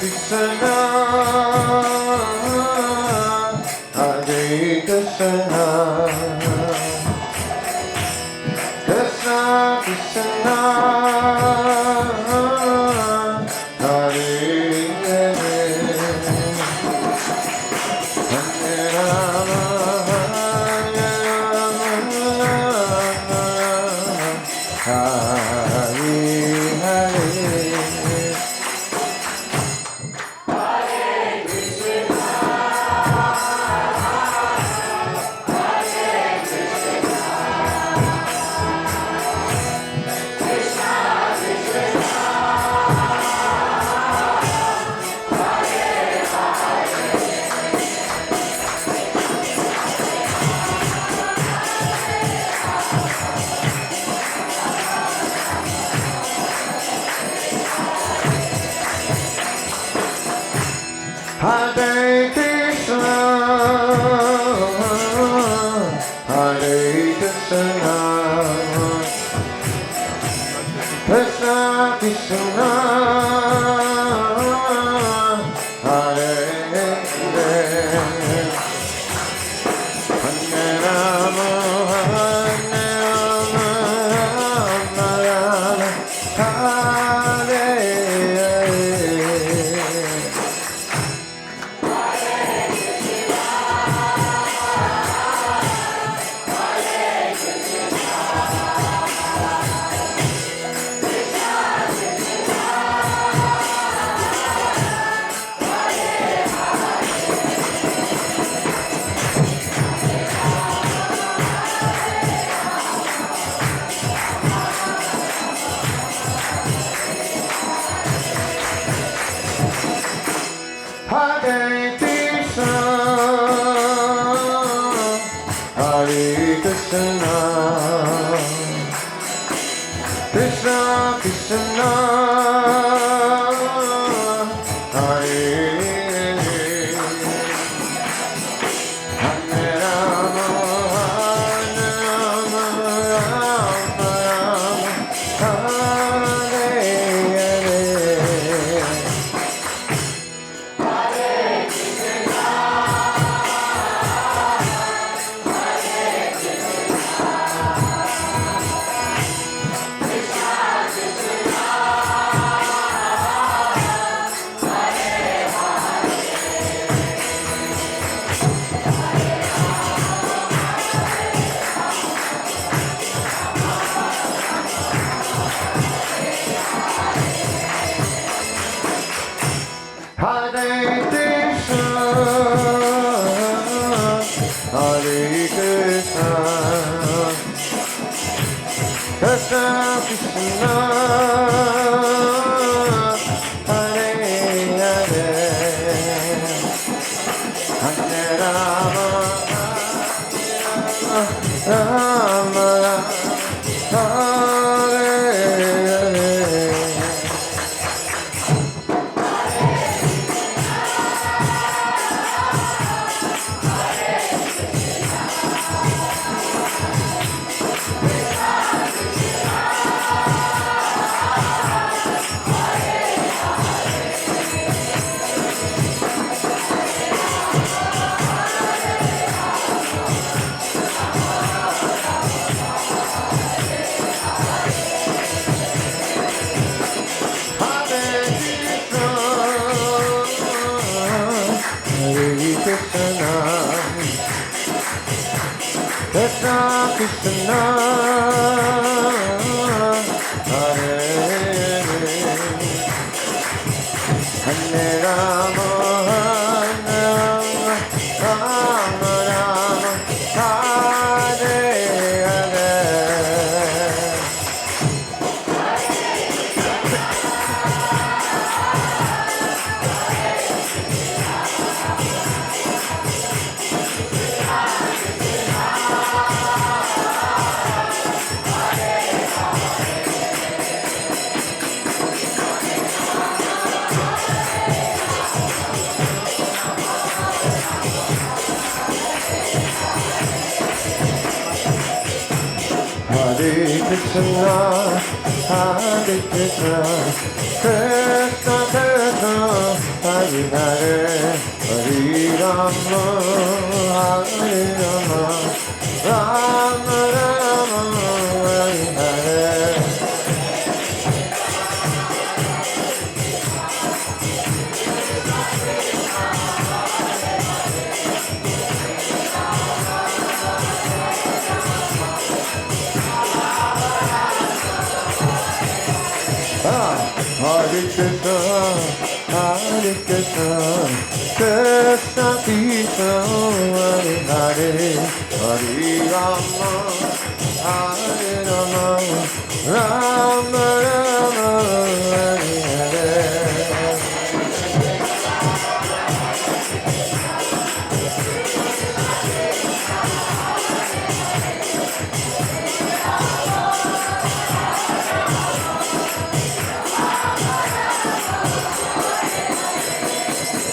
Krishna, Hare Krishna, Krishna Krishna, Hare Hare, Hare Rama, Hare Rama, Hare Hare. Hare Krishna, Hare Krishna, Krishna Krishna, Hare Hare, Hare Rama, Hare Rama, Hare Hare Krishna, Hare Krishna, Krishna Krishna, Hare Hare, Hare Rama, Hare Rama, Rama Rama, Hare Hare. Hare Krishna, Hare Krishna, Krishna Krishna, Hare Hare, Hare Rama, Rama Rama, Hare Hare. Krishna Krishna, Hare Hare, Hare Rama, Hare Rama, Rama Rama, Hare Hare. Hare Krishna, Hare Krishna, Krishna Krishna, Hare Hare, Hare Rama, Hare Rama, Rama Rama, Hare Hare. Hare Krishna, Hare Krishna, Krishna Krishna, Hare Hare, Hare Rama, Hare Rama, Rama Rama, Hare Hare.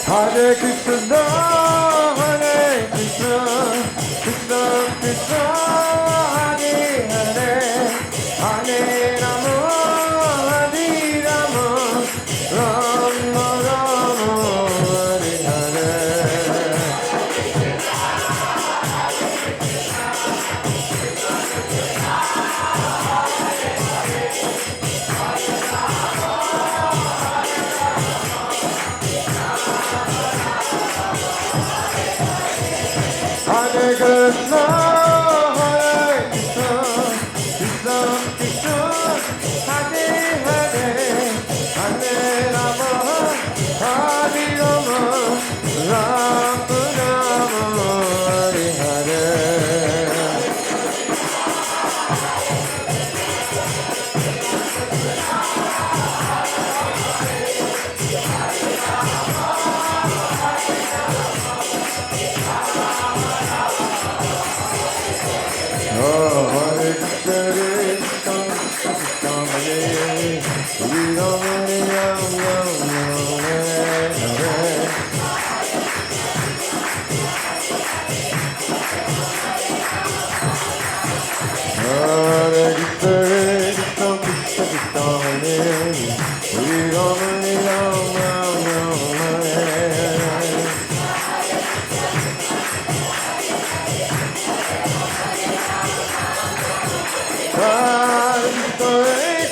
Hare Krishna, Hare Krishna, Krishna Krishna, Hare Hare, Hare Rama, Hare Rama, Rama Rama, Hare Hare. Hare Krishna, Hare Krishna, Krishna Krishna, Hare Hare, Hare Rama, Hare Rama, Rama Rama, Hare Hare. Hare Krishna, Krishna Hare, Hare Rama, Rama Rama, Hare Hare. Hare Krishna, Krishna Krishna, Hare Hare Rama, Rama Rama, Hare Hare. Hare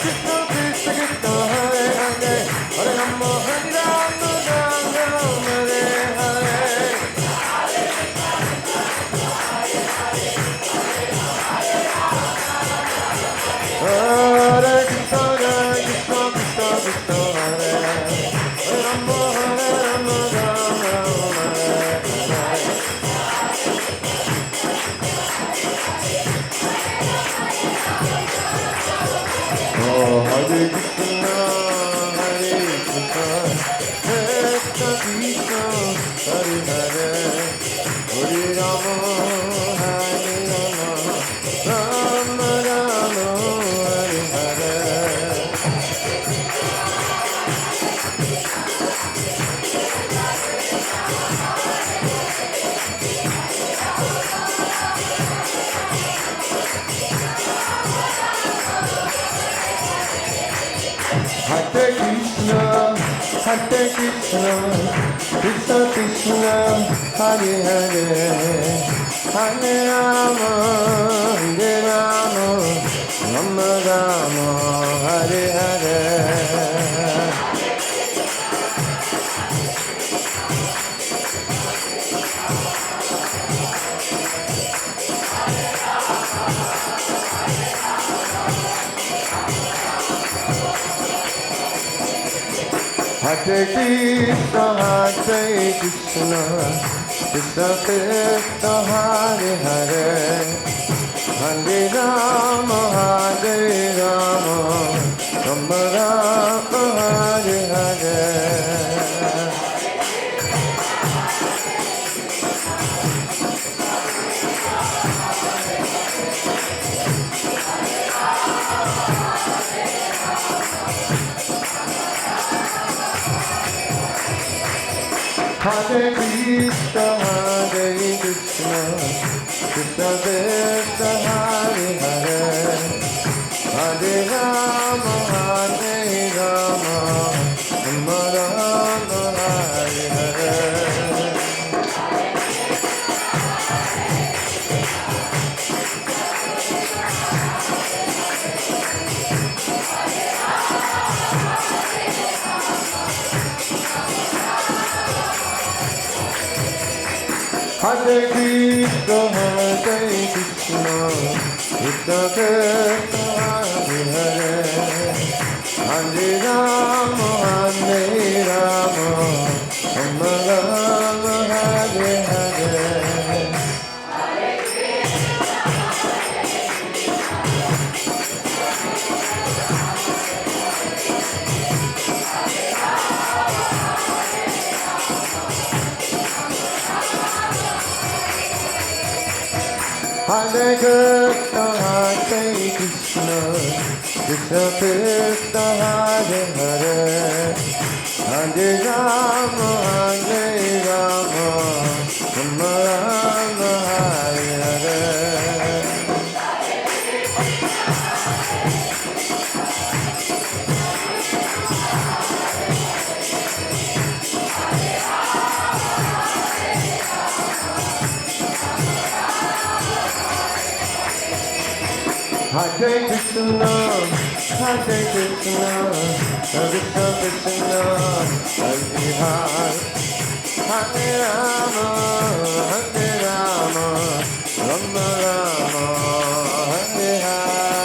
Krishna, Krishna Krishna, Hare Hare, Hare Rama, Hare Rama, Rama Rama, Hare Hare. Hare Krishna, Krishna Krishna, Krishna Hare Hare, Hare Rama, Rama Rama, Hare Hare. Oh, Hare Krishna, Hare Krishna, Krishna Krishna, Hare Hare, Hare Rama, Hare Rama, Rama Rama, Hare Hare. Hare Krishna, Hare Krishna, Krishna Krishna, Hare Hare, Hare Rama, Hare Rama, Rama Rama, Hare Hare. Hare Krishna, Hare Krishna, Krishna Krishna, Hare Hare, Hare Rama, Hare Rama, Rama Rama, Hare Hare. Hare Krishna, Hare Krishna, Krishna Krishna, Hare Hare, Hare Rama, Hare Rama, Rama Rama, Hare Krishna Krishna Hare Hare Hare Rama Hare Rama Rama Rama Hare Hare Hare Krishna, Hare Krishna, Krishna Krishna, Hare Hare, Hare Rama, Hare Rama, Rama Rama, Hare Hare. Hare Krishna, Hare Krishna, Krishna Krishna, Hare Hare, Hare Rama, Hare Rama, Rama Rama, Hare Hare.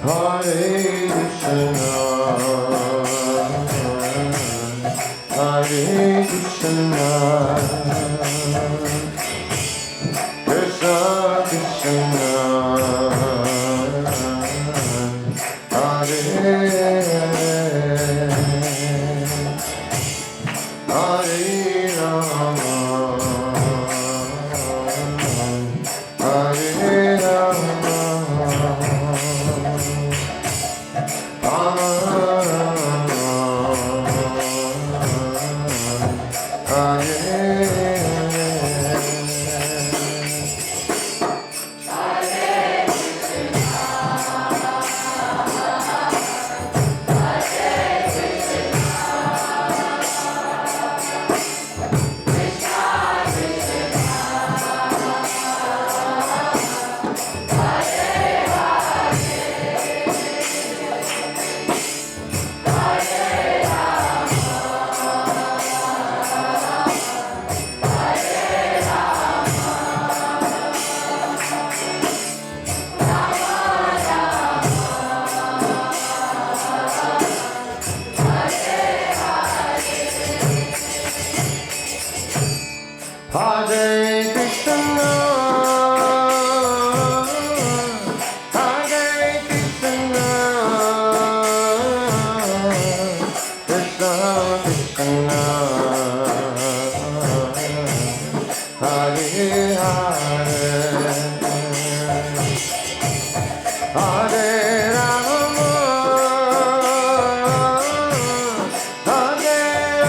Hare Krishna, Hare Krishna, Krishna Krishna, Hare Hare Rama, Hare Hare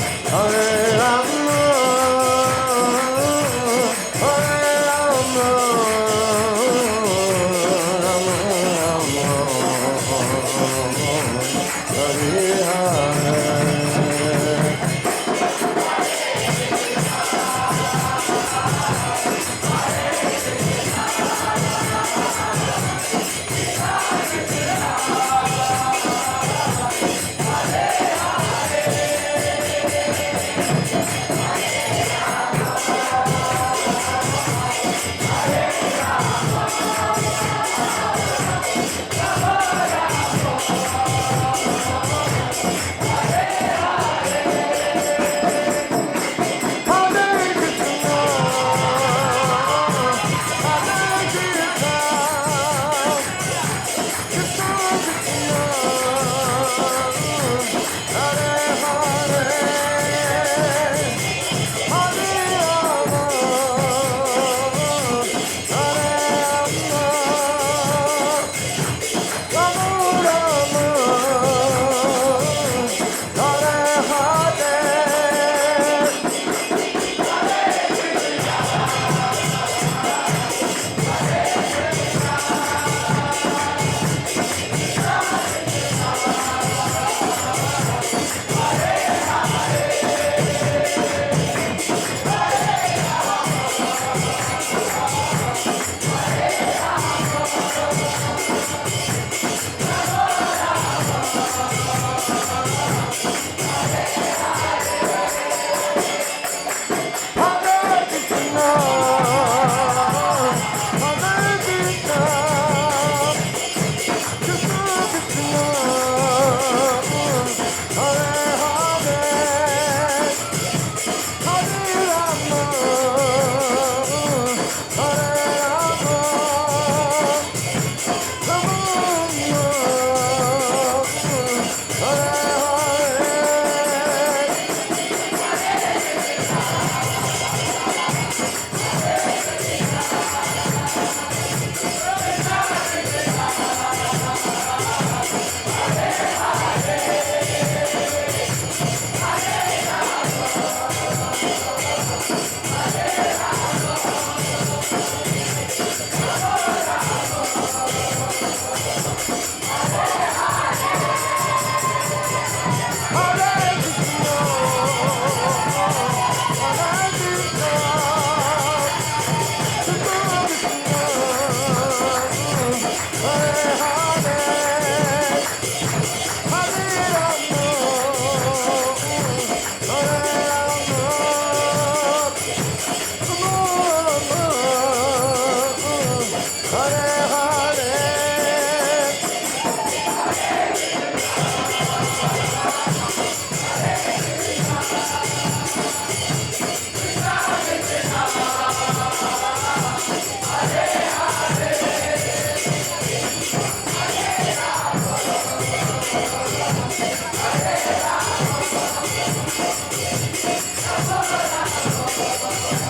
Hare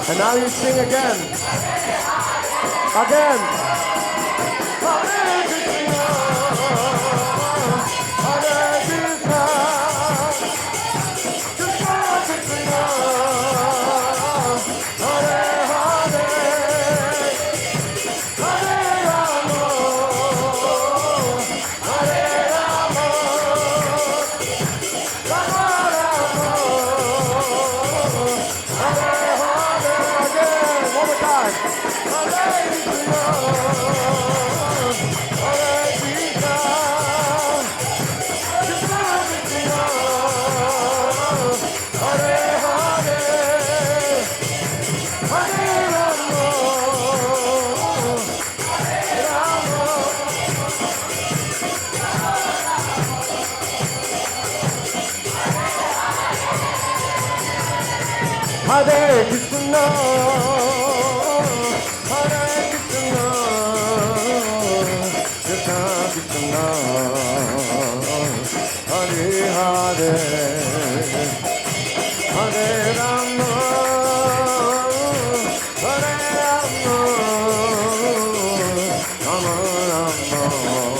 And now you sing again. Again. Hare Krishna, Hare Krishna, Krishna Krishna, Hare Hare, Hare Rama, Hare Rama, Rama Rama, Hare Hare. Again, one more time. Hare Krishna, Hare Krishna, Krishna Krishna, Hare Hare, Hare Rama, Rama. Hare Krishna, Hare Krishna, Krishna Krishna, Hare Hare, Hare Rama, Hare Rama, Rama Rama, Hare Hare.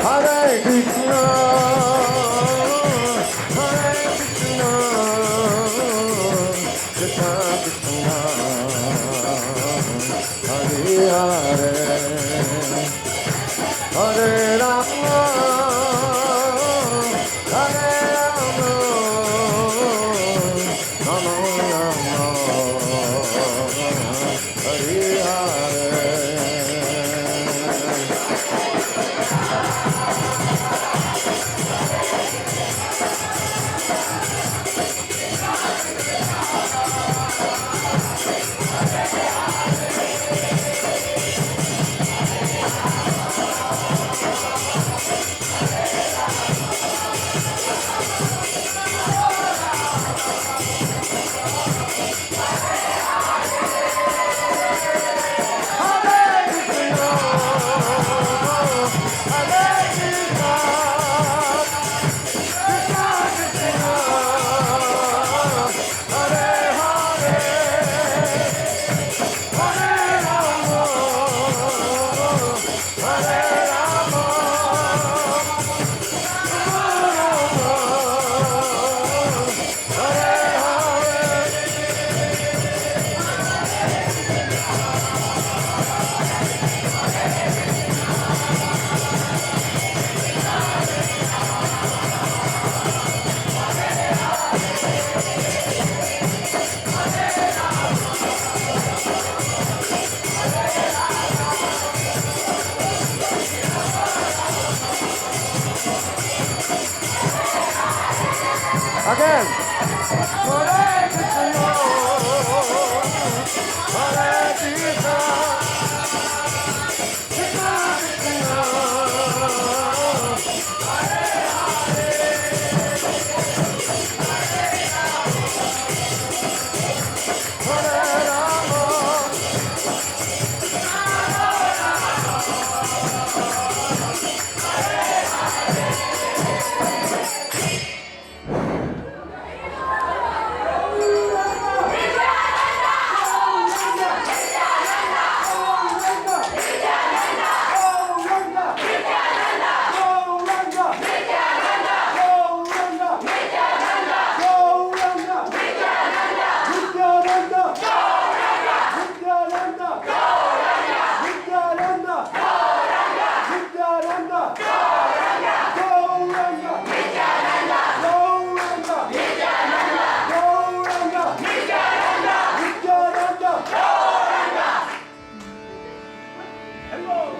Hare Krishna, Hare Krishna, Krishna Krishna, Hare Hare, Hare Rama, Hare Rama, Rama Rama, Hare Hare.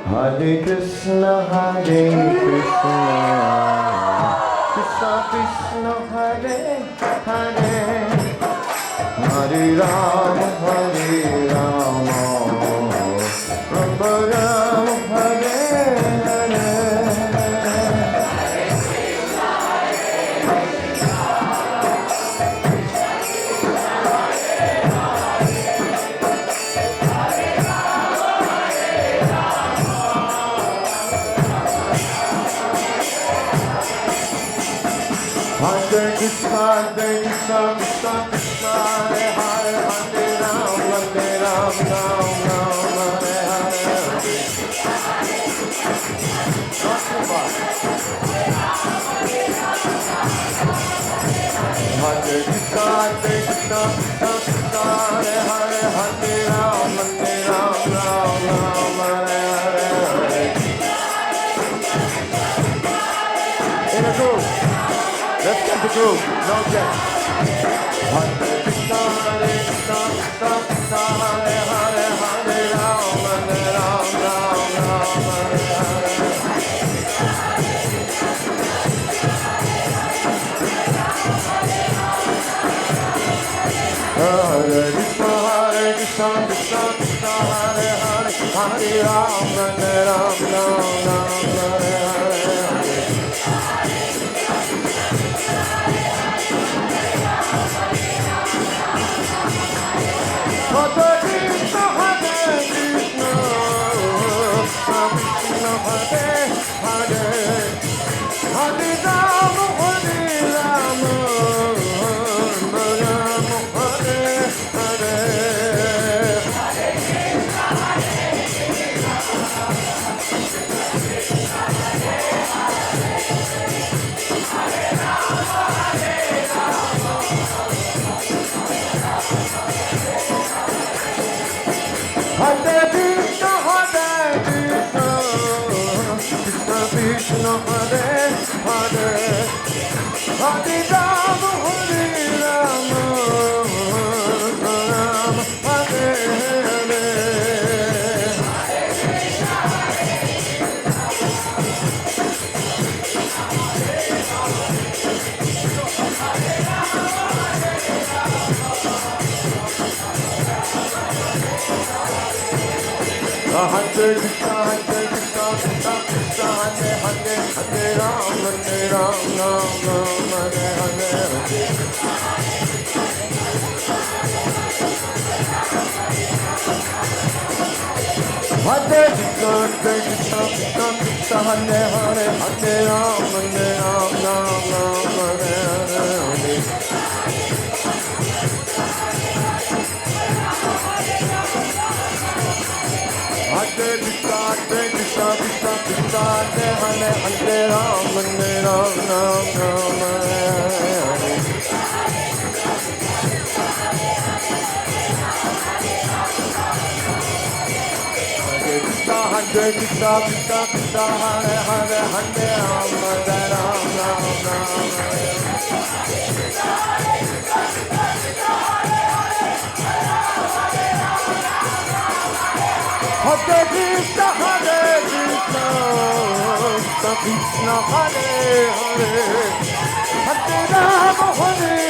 Hare Krishna, Krishna Krishna, Hare Hare, Hare Rama, Rama Rama, Hare Hare. Hare Krishna, Krishna Krishna, Hare Hare, Hare Ram, Ram Hare Hare. Not too much. Hare Krishna, Krishna Krishna, Hare Hare, Hare Ram, Ram Hare Hare. In a group. Let's get the groove, no jet. Hare Krishna, Krishna Krishna, Hare Hare, Hare Ram, Ram Hare Hare. Hare Krishna, Krishna Krishna, Hare Hare, Hare Ram, Ram Hare Hare. Hare Krishna, Krishna Hare Hare, Hare Ram, Ram Hare Hare. Hare Krishna, Krishna Krishna, Hare Hare, Hare Ram, Ram Hare Hare. Hare Krishna, Krishna Krishna, Hare Hare, Hare Ram, Ram Hare Hare. Hare Krishna, Krishna Krishna, Hare Hare, Hare Ram, Ram Hare Hare. Hare Krishna, Krishna Krishna, Hare Hare, Hare Ram, Ram Hare Hare. Hare Krishna, Krishna Hare Hare, Hare Ram, Ram Hare Hare Krishna, Krishna Hare Hare, Hare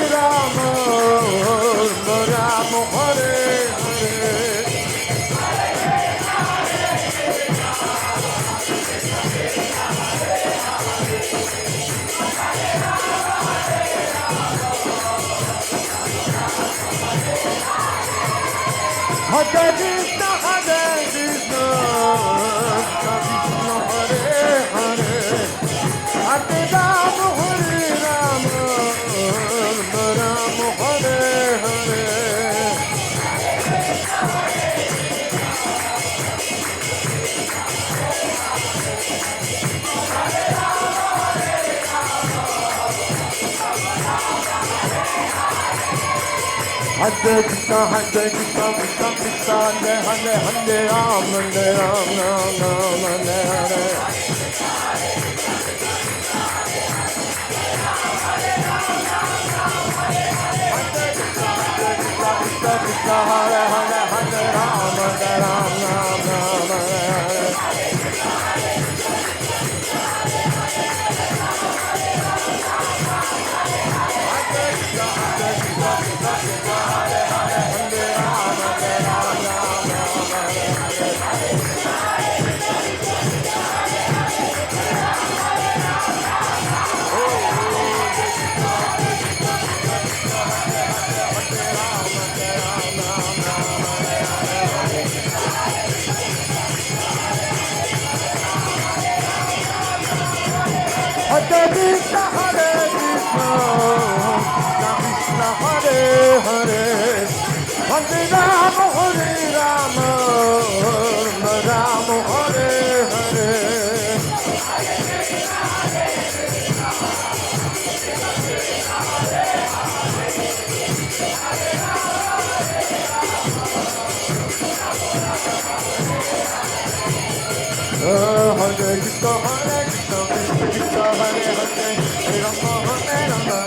Ram, Ram Hare Hare. Hare Krishna, Krishna Hare Hare, Hare Ram, Ram Hare Hare. Hare Krishna, Krishna Krishna, Hare Hare, Hare Ram, Ram Hare Hare. Krishna Hare Hare, Hare Ram, Ram Hare Hare. Krishna, Hare Krishna, Krishna Krishna, Hare Hare, Hare Rama, Rama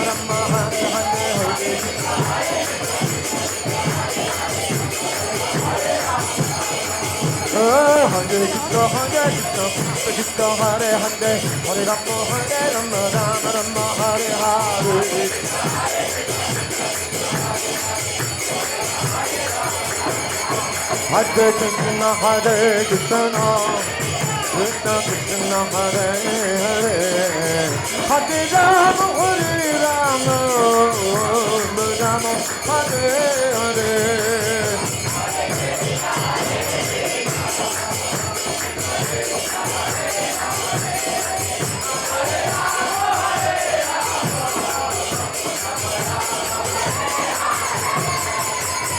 Rama, Hare Hare, Hare Krishna. Hare Krishna, Hare Krishna, Krishna Krishna, Hare Hare, Hare Rama, Rama Rama, Hare Hare. Hare Krishna, Hare Krishna, Krishna Krishna, Hare Hare, Hare Rama, Rama Rama, Hare Hare.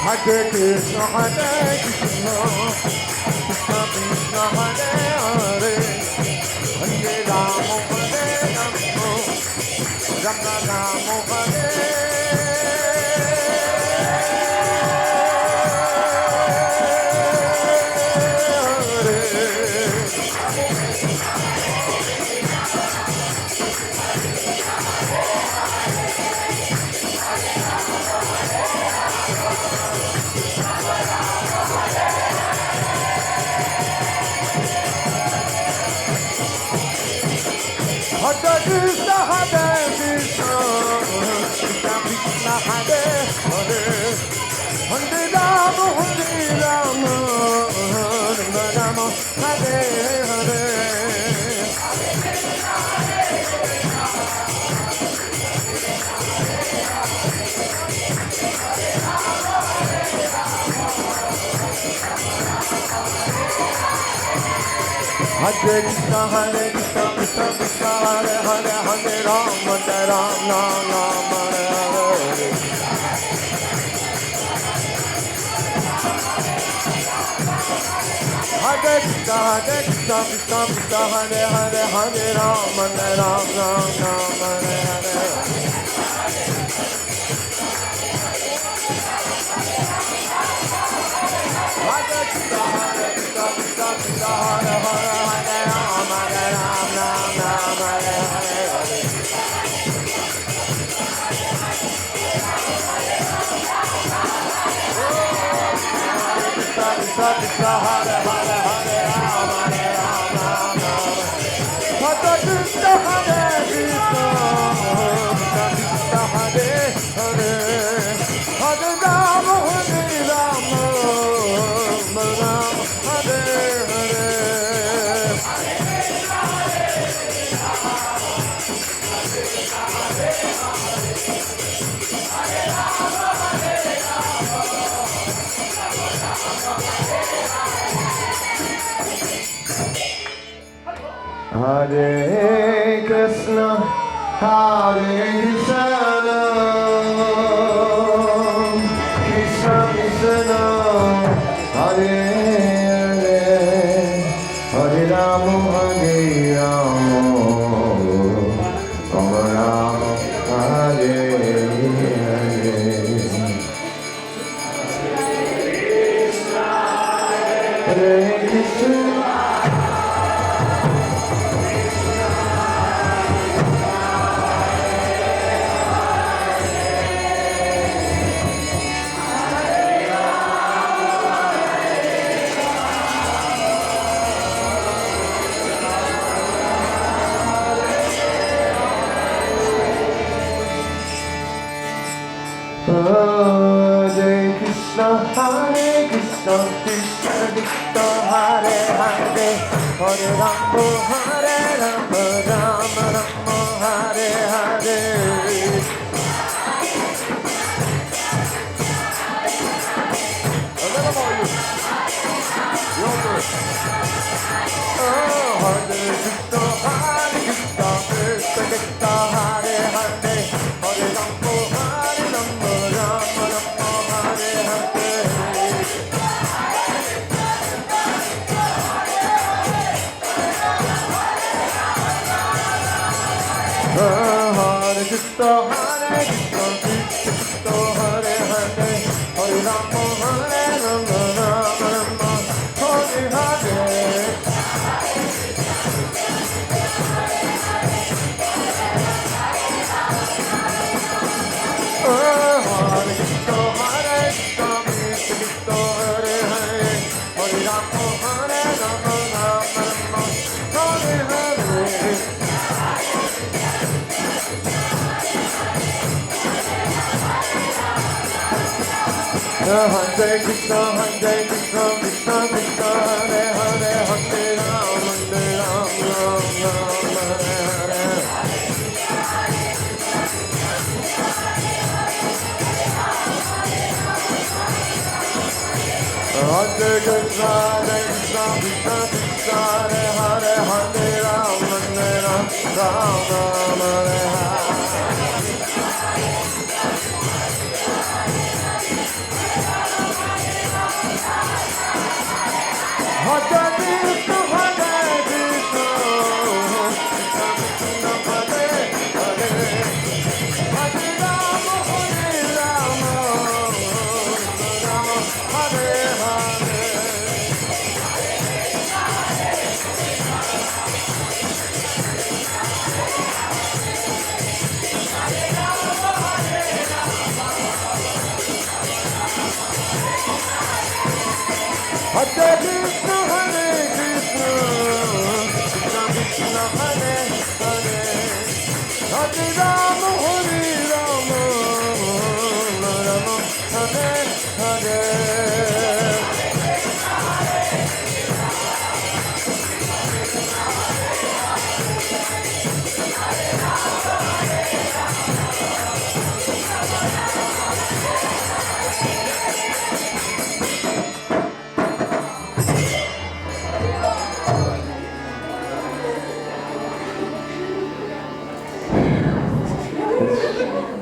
Hare Krishna, Hare Krishna, Krishna Krishna, Hare Hare, Hare Rama, Rama Rama, Hare. Hare Krishna, Hare Krishna, Krishna Krishna, Hare Hare, Hare Rama, Rama Rama, Hare Hare. Hare Krishna, Hare Krishna, Krishna Krishna, Hare Hare, Hare Rama, Rama Rama, Hare Hare. Hare Krishna, Hare Krishna, Krishna Krishna, Hare Hare, Hare Rama, Rama Rama, Hare Hare. Hare Krishna, Hare Krishna, Krishna Krishna, Hare Hare, Hare Rama, Rama Rama, Hare Hare. Krishna Krishna, Hare Hare, Hare Rama, Rama Rama. Hare Krishna, Hare Krishna, Krishna Krishna, Hare Hare, Hare Rama, Hare Rama, Rama Hare Hare. Hare Krishna, Hare Krishna, Krishna Krishna, Hare Hare, Hare Rama, Hare Rama, Rama Rama, Hare Hare. Hare Krishna. Hare Krishna, Hare Krishna, Krishna Krishna, Hare Hare, Hare Rama, Hare Rama, Rama Rama, Hare Hare. A little more, you. You'll do it. Hare Krishna, Hare Krishna, Krishna Krishna, Hare Hare, Hare Rama, Hare Rama, Rama Rama, Hare Hare. Hare Krishna, Hare Krishna, Krishna Krishna, Hare Hare, Hare Rama, Hare Rama, Rama Rama, Hare Hare. Hare Rama, Hare Rama, Rama Rama, Hare Hare. Hare Krishna, Krishna Krishna, Hare Hare, Hare Ram, Ram Ram, Hare Hare. Hare Krishna, Krishna Krishna, Hare Hare, Hare Ram, Ram Ram, Hare Hare. Hare Krishna, Krishna Hare Hare, Hare Rama, Rama Hare Hare. Hare Krishna, Krishna Krishna, Hare Hare, Hare Rama, Rama Hare Hare.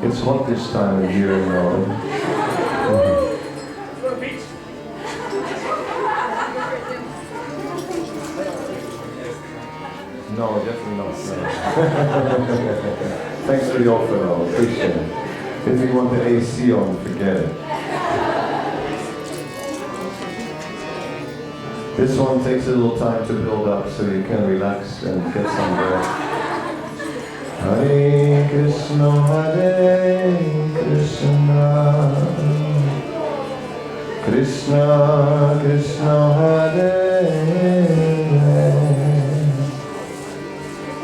It's hot this time of year in Melbourne. No, definitely not. No. Thanks for the offer, I'll appreciate it. If you want the AC on, forget it. This one takes a little time to build up so you can relax and get some breath. Hare Krishna, Hare Krishna, Krishna Krishna, Hare Hare,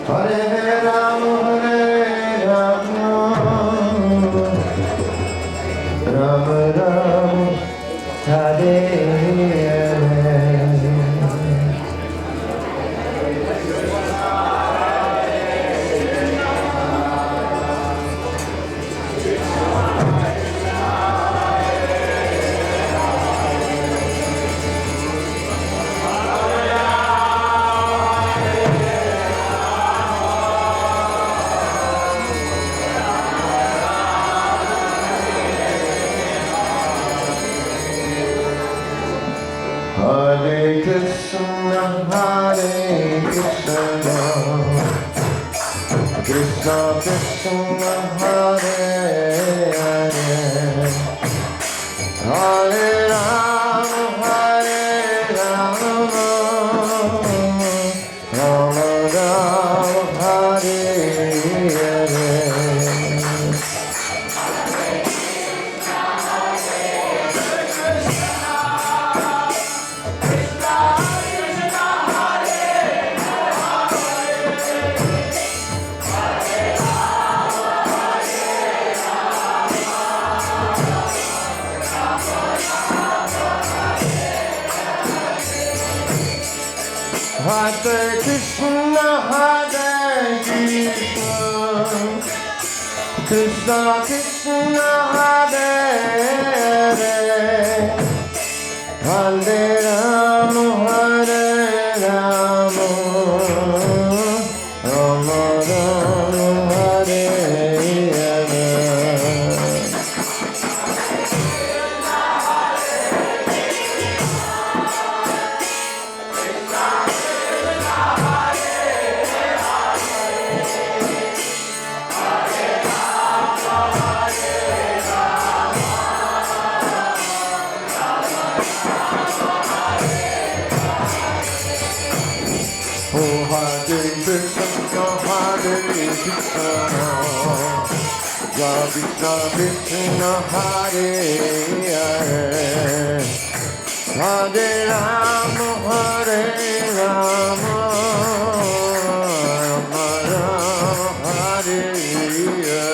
Hare Rama, Hare Rama, Rama Rama, Hare Hare Krishna, Hare Krishna, Krishna Krishna, Hare Hare, Hare Rama, Hare Rama, Rama Rama, Hare Hare. Hare Krishna, Hare Krishna, Krishna Krishna, Hare Hare, Hare Rama, Hare Rama, Rama Rama, Hare Hare. Krishna Krishna, Hare Hare, Hare Rama. Rama, Rama Rama, Hare Hare.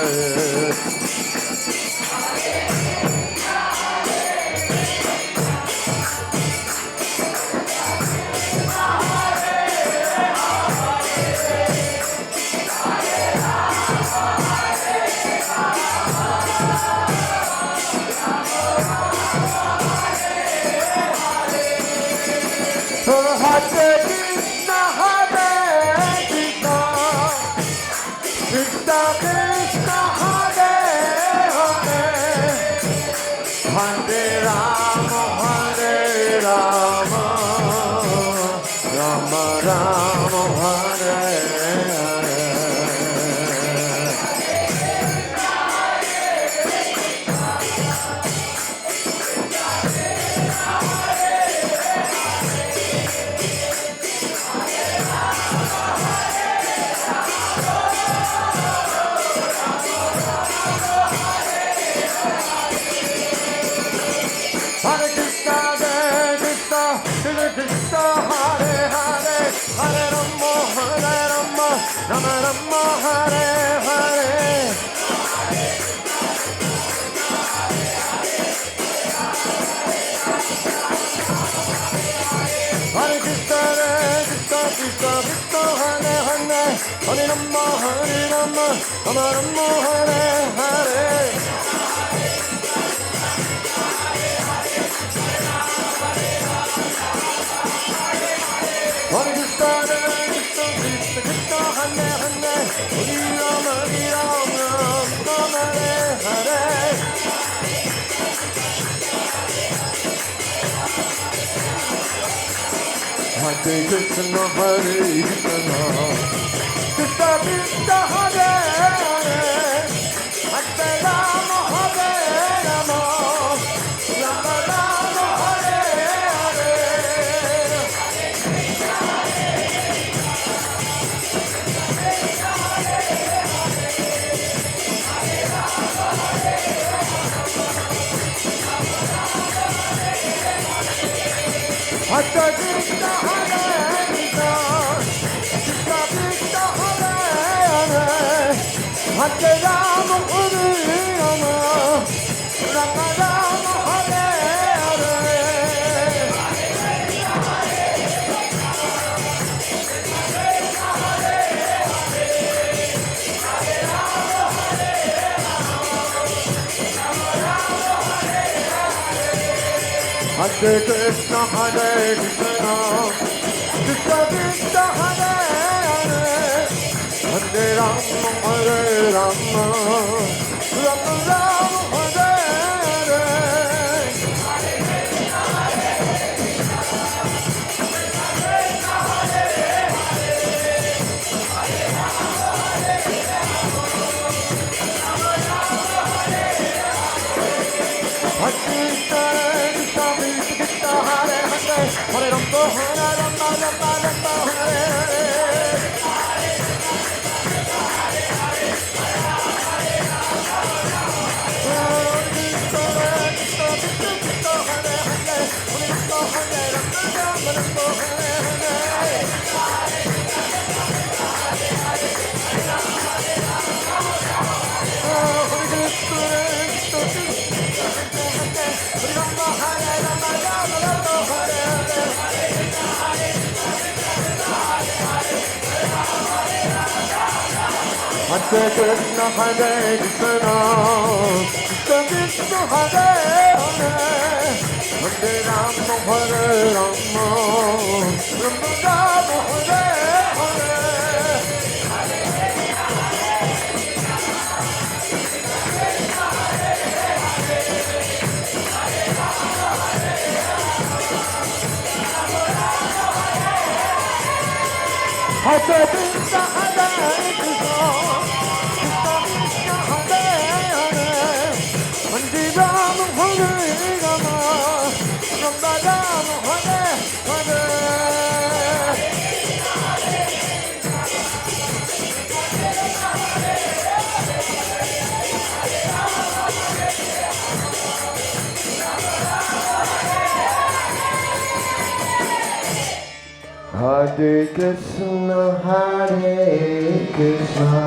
Hare Krishna, Hare Krishna, Krishna Krishna, Hare Hare, Hare Rama, Hare Rama, Rama Rama, Hare Hare. Hare Krishna, Krishna Krishna, Hare Hare, Hare Rama, Rama Rama, Hare Hare. Hare Krishna, Krishna Krishna, Hare Hare, Hare Rama, Rama Rama, Hare Hare. Hare Krishna, Krishna Krishna, Hare Hare, Hare Rama, Rama Hare Hare. Hare Krishna, Hare Krishna, Krishna Krishna, Hare Hare, Hare Rama, Hare Rama, Rama Rama, Hare Hare. Hare Krishna, Hare Krishna, Krishna Krishna, Hare Hare, Hare Rama, Hare Rama, Rama Rama, Hare Hare. Hare Krishna, Hare Krishna, Krishna Krishna, Hare Hare, Hare Rama, Hare Rama, Rama Rama, Hare Hare. Hare Krishna, Krishna Krishna, Hare Hare, Hare Rama, Hare Rama, Rama Rama, Hare Hare. Hare Krishna, Hare Krishna, Krishna Krishna, Hare Hare, Hare Rama, Hare Rama, Rama Rama, Hare Hare. Hare Krishna, Hare Krishna, Krishna Krishna, Hare Hare, Hare Rama, Hare Rama, Rama Rama, Hare Hare. Hare Krishna, Hare Krishna,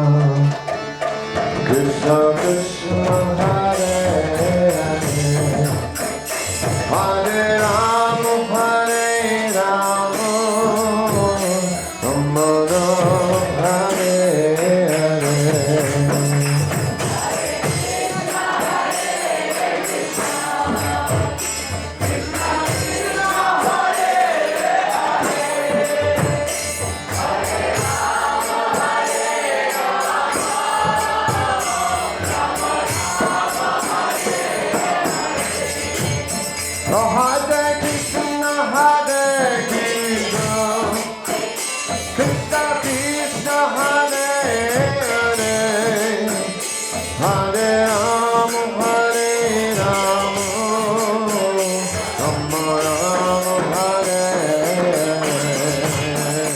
Krishna Krishna, Hare Hare, Hare Rama, Hare Rama, Rama Rama, Hare Hare. Hare Krishna, Hare Krishna, Krishna Krishna, Hare Hare, Hare Rama, Hare Rama, Rama Rama, Hare Hare.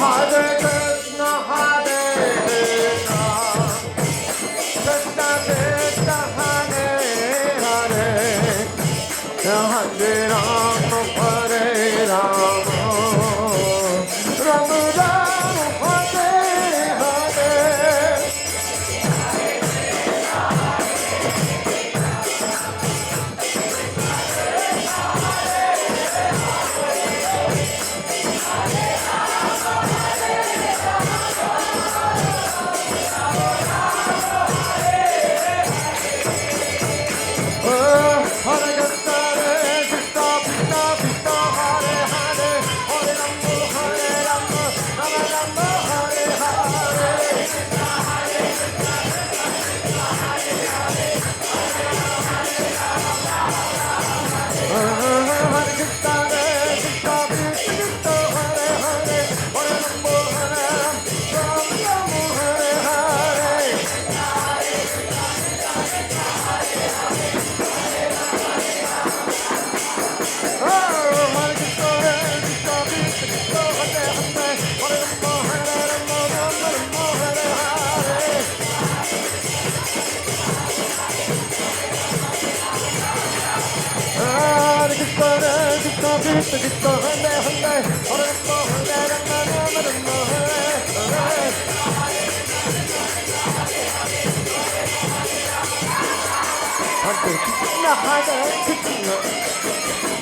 Hare Krishna, Hare Krishna, Krishna Krishna, Hare Hare, Hare Rama, Hare Rama, Rama Rama, Hare Hare. Hare Krishna, Hare Krishna, Krishna Krishna, Hare Hare, Hare Rama, Rama Rama, Hare Hare. Hare Krishna, Hare Krishna, Krishna Krishna, Hare Hare, Hare Rama, Rama Rama, Hare Hare. Hare Krishna, Hare Krishna, Krishna Krishna, Hare Hare, Hare Rama, Rama Rama, Hare Hare. Hare Krishna, Hare Krishna, Krishna Krishna, Hare Hare, Hare Rama, Rama Rama, Hare Hare. Hare Krishna, Hare Krishna,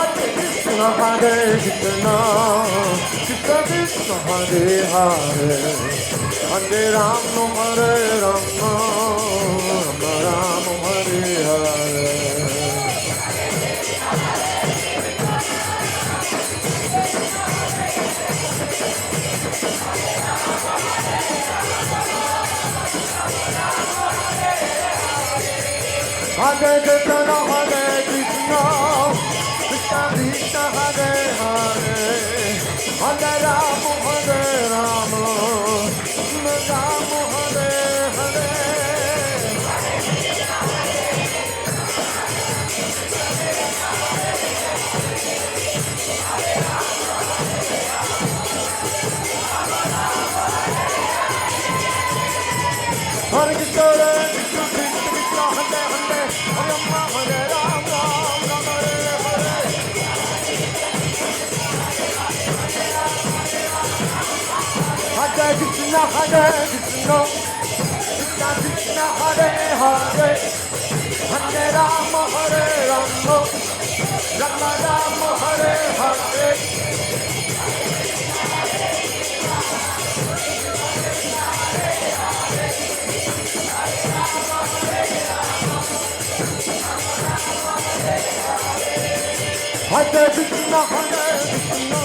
Hare Krishna, Hare Krishna, Krishna Krishna, Hare Hare, Hare Rama, Hare Rama, Rama Rama, Hare Hare. Hare Krishna, Hare Krishna, Krishna Krishna, Hare Hare, Hare Rama, Hare Rama, Rama Hare Hare. Hare Krishna, Hare Krishna, Krishna Krishna, Hare Hare, Hare Rama, Hare Rama, Rama Hare Hare. Hare Krishna, Hare Krishna, Krishna Krishna, Hare Hare, Hare Rama, Hare Rama, Rama Rama, Hare Hare. Hare Krishna, Hare Krishna,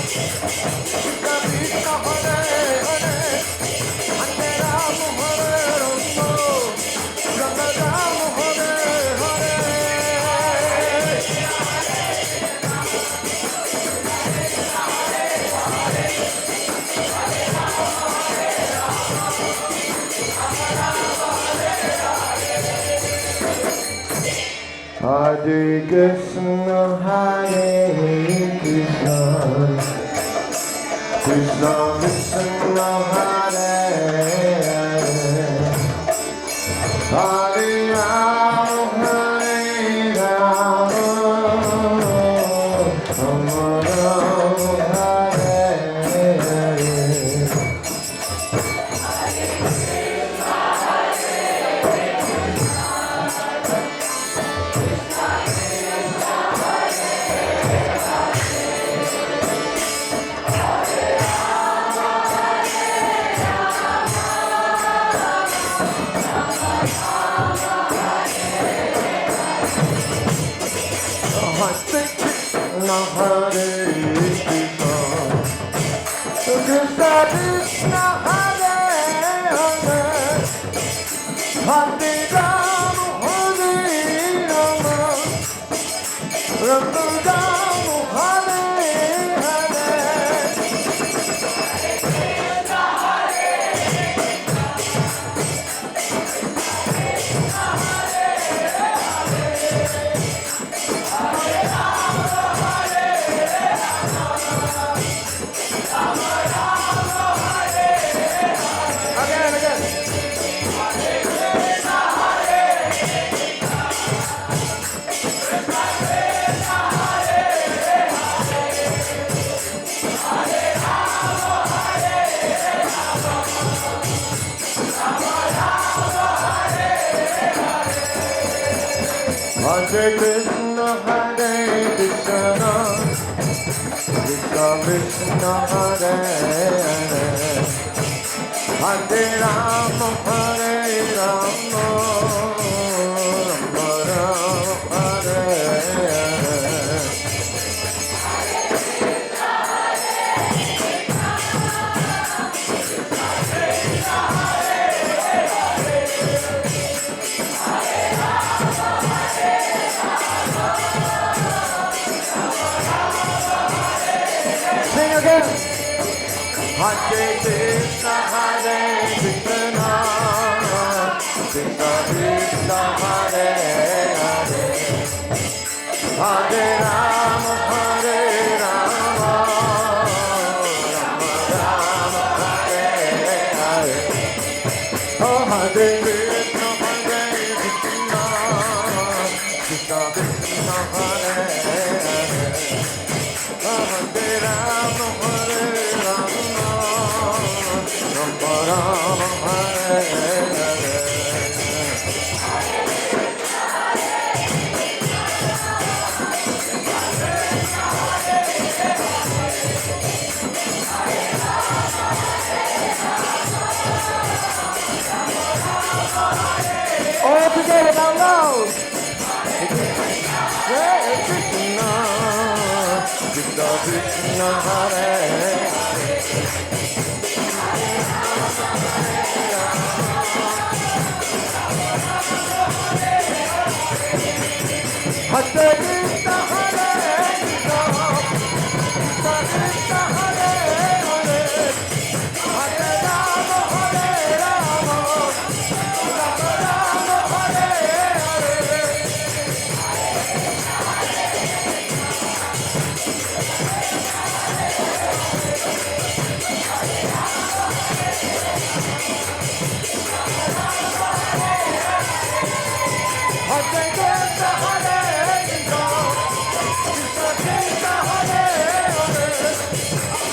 Krishna Krishna, Hare Hare, Hare Rama, Hare Rama, Rama Rama, Hare Hare. Hare Krishna, Hare Krishna, Krishna Krishna, Hare Hare, Hare Rama, Hare Rama, Rama Rama, Hare Hare. Hare Krishna, Hare Krishna, Krishna Krishna, Hare Hare, Hare Rama, Hare Rama, Rama Rama, Hare Hare. Again, again. Hare Krishna, Hare Krishna, Krishna Krishna, Hare Hare, Hare Rama, Hare Rama, Rama Rama, Hare Hare. Sing again. Hare Krishna, Hare Krishna, Krishna Krishna, Hare Hare, Hare Rama, Hare Rama, Rama Rama, Hare Hare. Oh, Hare Krishna, Hare Krishna, Krishna Krishna, Hare Hare, Hare Rama, Hare Rama, Rama Rama, Hare Hare. All together now loud. Hare Krishna, Krishna Krishna, Hare Hare, Hare Krishna, Hare Krishna, Krishna Krishna, Hare Hare, Hare Rama, Hare Rama, Rama Rama, Hare Hare. Hare Krishna, Hare Krishna, Krishna Krishna, Hare Hare,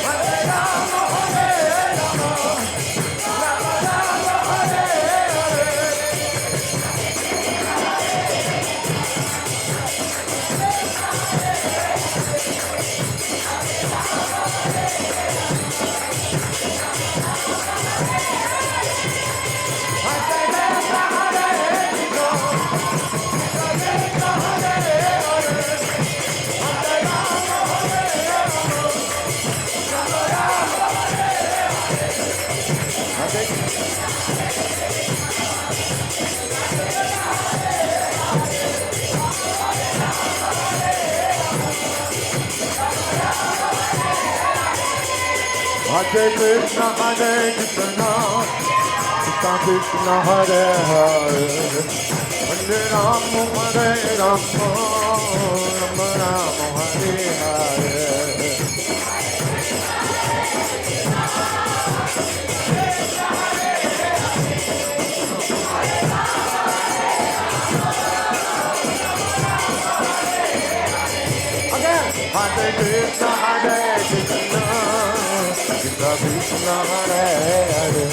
Hare Rama, Hare Rama, Rama Rama, Hare Hare. Hare Krishna, Hare Krishna, Krishna Hare Hare Hare Rama Hare Rama Rama Rama Hare Hare Again, Hare Krishna Hare Krishna Krishna Krishna Hare Hare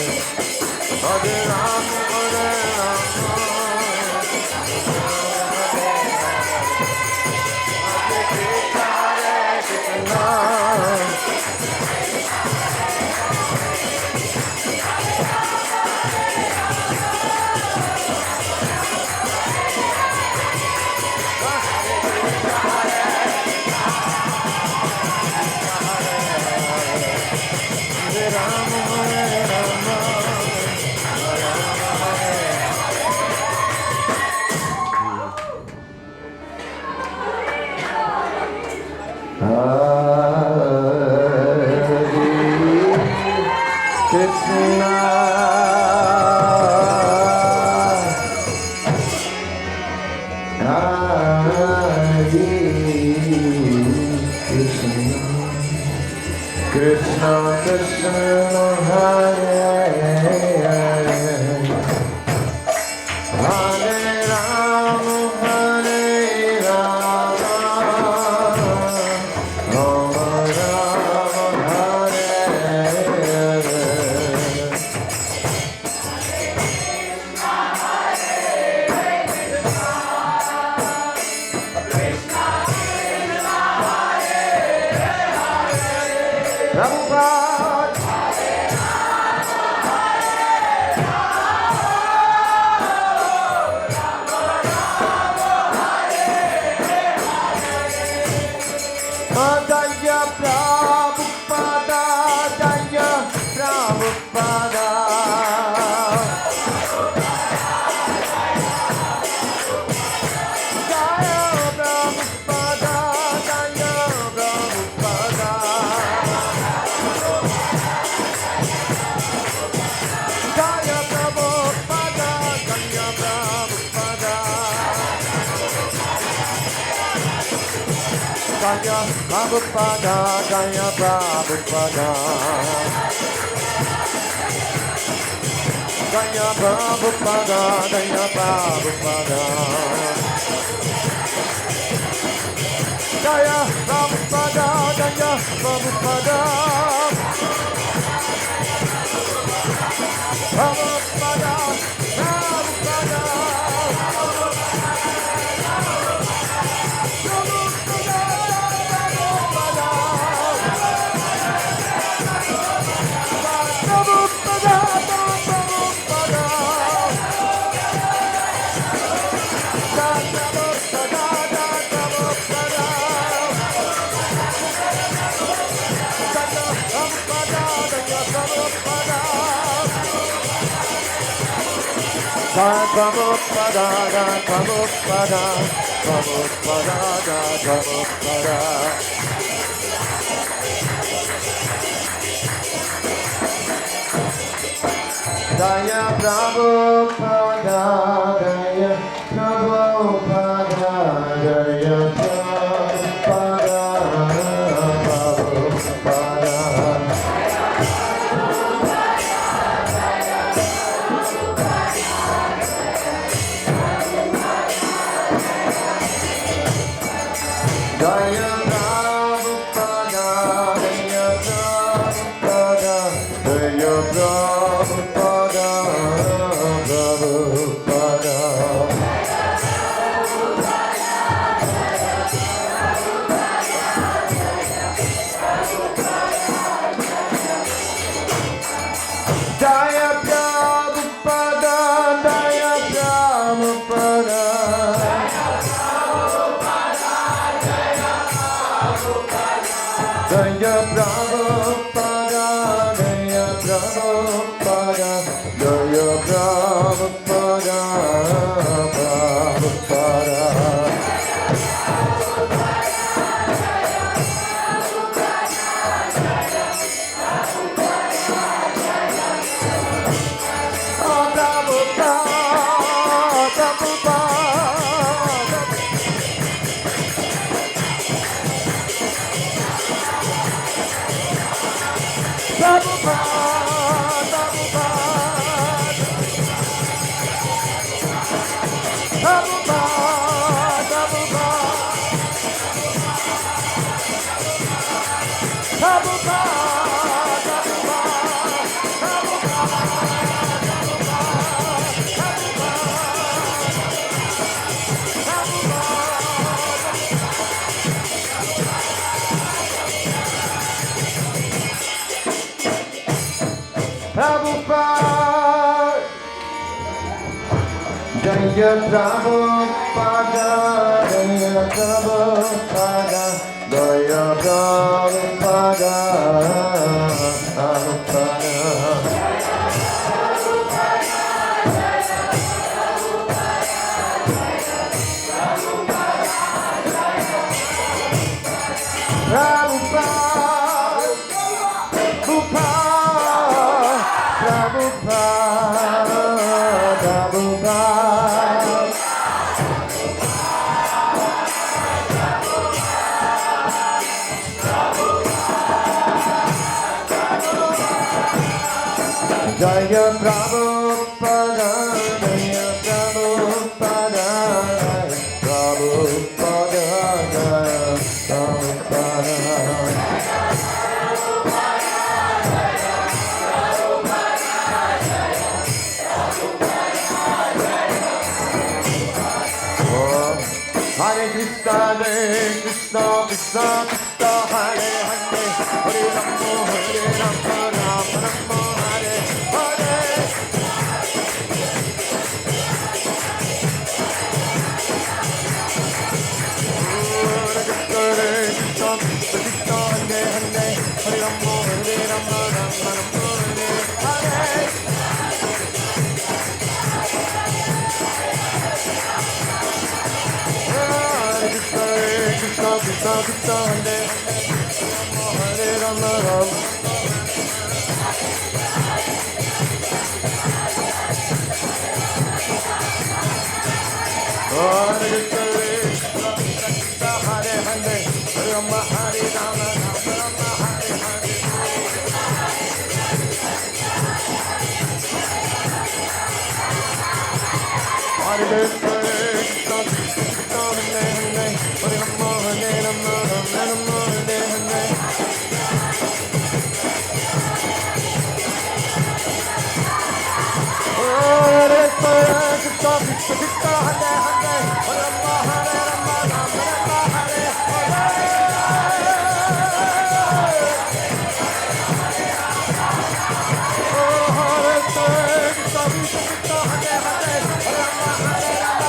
Hare Rama Hare Rama Hare Krishna Hare Krishna Krishna Krishna Hare Hare Hare Rama Hare Rama Rama Rama Hare Hare Prabhupada Jaya Prabhupada Jaya Prabhupada Jaya Prabhupada Jaya Prabhupada Jaya Prabhupada Jaya Prabhupada Jaya Prabhupada Jaya Prabhupada Jaya Prabhupada Jaya Prabhupada Jaya Prabhupada Jaya Prabhupada Prabhupada Prabhupada, Prabhupada, Prabhupada, Prabhupada. Jaya Prabhupada, Jaya Prabhupada, Jaya Prabhupada, Prabhupada. Jaya Prabhupada, Jaya Prabhupada, Jaya Prabhupada, Prabhupada. Jaya Prabhupada, Jaya Prabhupada. Jaya Prabhupada, Jaya Prabhupada, Jaya Prabhupada, Prabhupada. Prabhupada, Jaya Prabhupada, Jaya Prabhupada, Jaya Prabhupada, Prabhupada, Jaya Prabhupada, Jaya Prabhupada, Prabhupada, Jaya Prabhupada. Hare Krishna, Krishna, Krishna, Hare Hare, Hare Rama, Hare Rama, Rama Rama, Hare Hare. Hare Krishna, Krishna, Hare Hare, Hare Rama, Hare Rama, Rama Rama, Hare Hare. Krishna, Krishna, Krishna, Hare Hare, Rama, Rama. Hare Krishna, Krishna, Krishna, Hare Hare, Rama, Hare Rama, Rama Rama, Hare Hare. Hare Krishna, Krishna, Krishna, Hare Hare, Rama, Hare Rama, Rama Rama, Hare Hare. Hare Krishna, Krishna, Krishna, Hare Hare, Rama, Hare Rama, Rama Rama, Hare Hare. Hare Krishna, Krishna, Krishna, Hare Hare, Rama, Hare Rama, Rama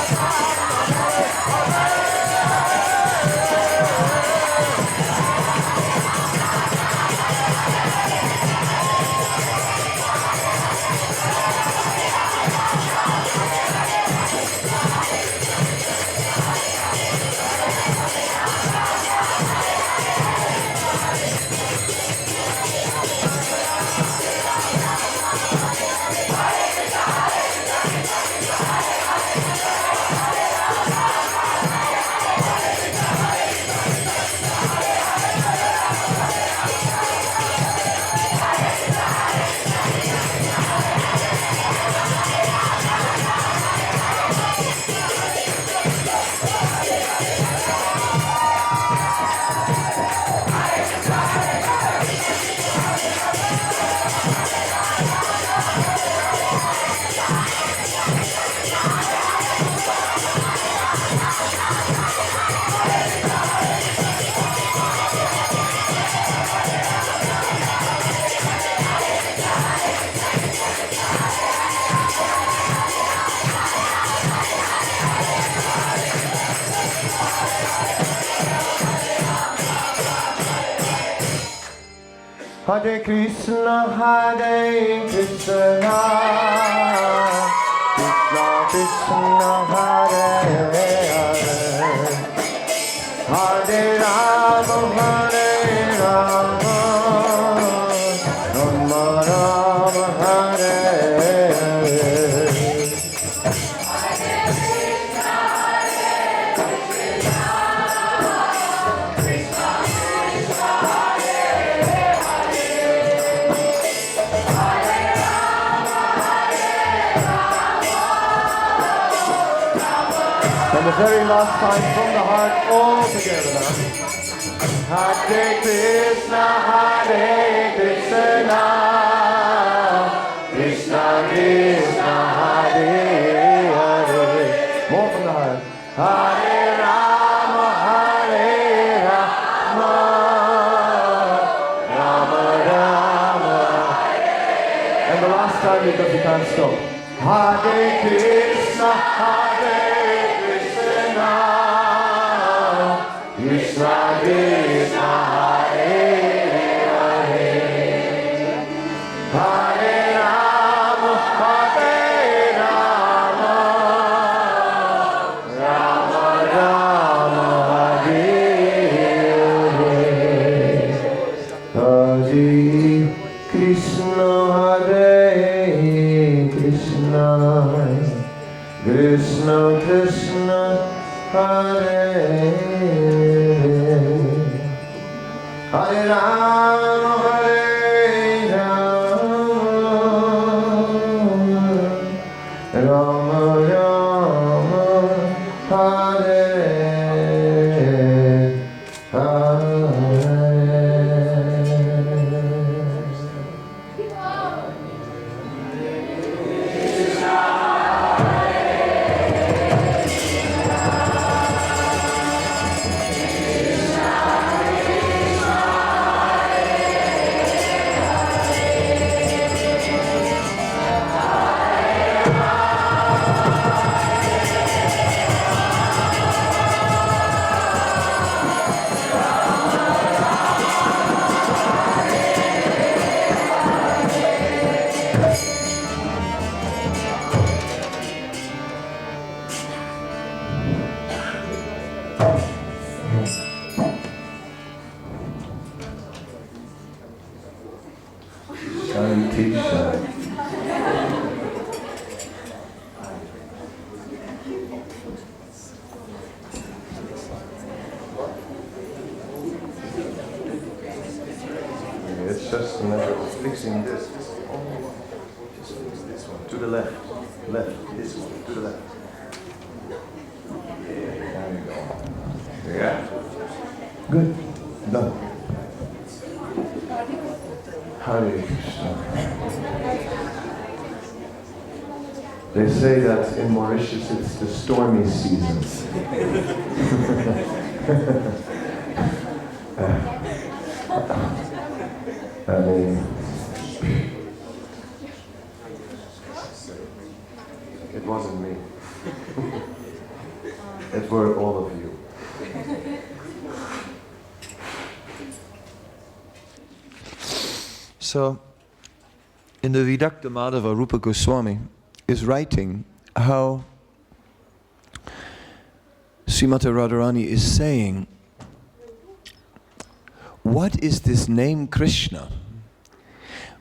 Rama, Hare Krishna, Hare Krishna, Krishna Krishna, Hare Hare, Hare Rama, Hare Rama, Rama Rama, Hare Hare. very last time from the heart, all together now. Hare Krishna, Krishna Krishna, Hare Hare. More from the heart. Hare Rama, Rama Rama. And the last time because we can't stop. Hare Krishna, Krishna Krishna, Hare Hare. Hare Rama, Rama Rama, Hare Hare. Hare Krishna, Krishna Krishna, Hare Hare. Hare Rama, Rama Rama, Hare Hare. It's just a matter of fixing this. Just fix this one. To the left. Left. This one. To the left. Yeah, there you go. Yeah. Good. Done. Hare Krishna. They say that in Mauritius it's the stormy seasons. I mean, it wasn't me. It were all of you. So, in the Vidakta Madhava, Rupa Goswami is writing how Srimati Radharani is saying, what is this name Krishna,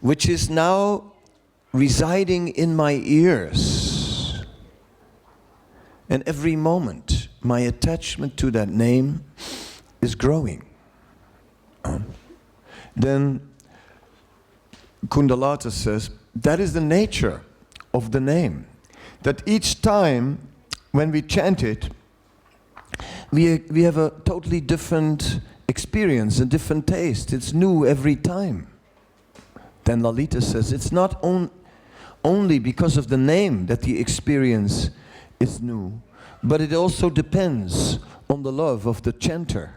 which is now residing in my ears? And every moment, my attachment to that name is growing. Then Kundalata says, that is the nature of the name. That each time when we chant it, we have a totally different experience, a different taste. It's new every time. Then Lalita says, it's not only because of the name that the experience is new, but it also depends on the love of the chanter.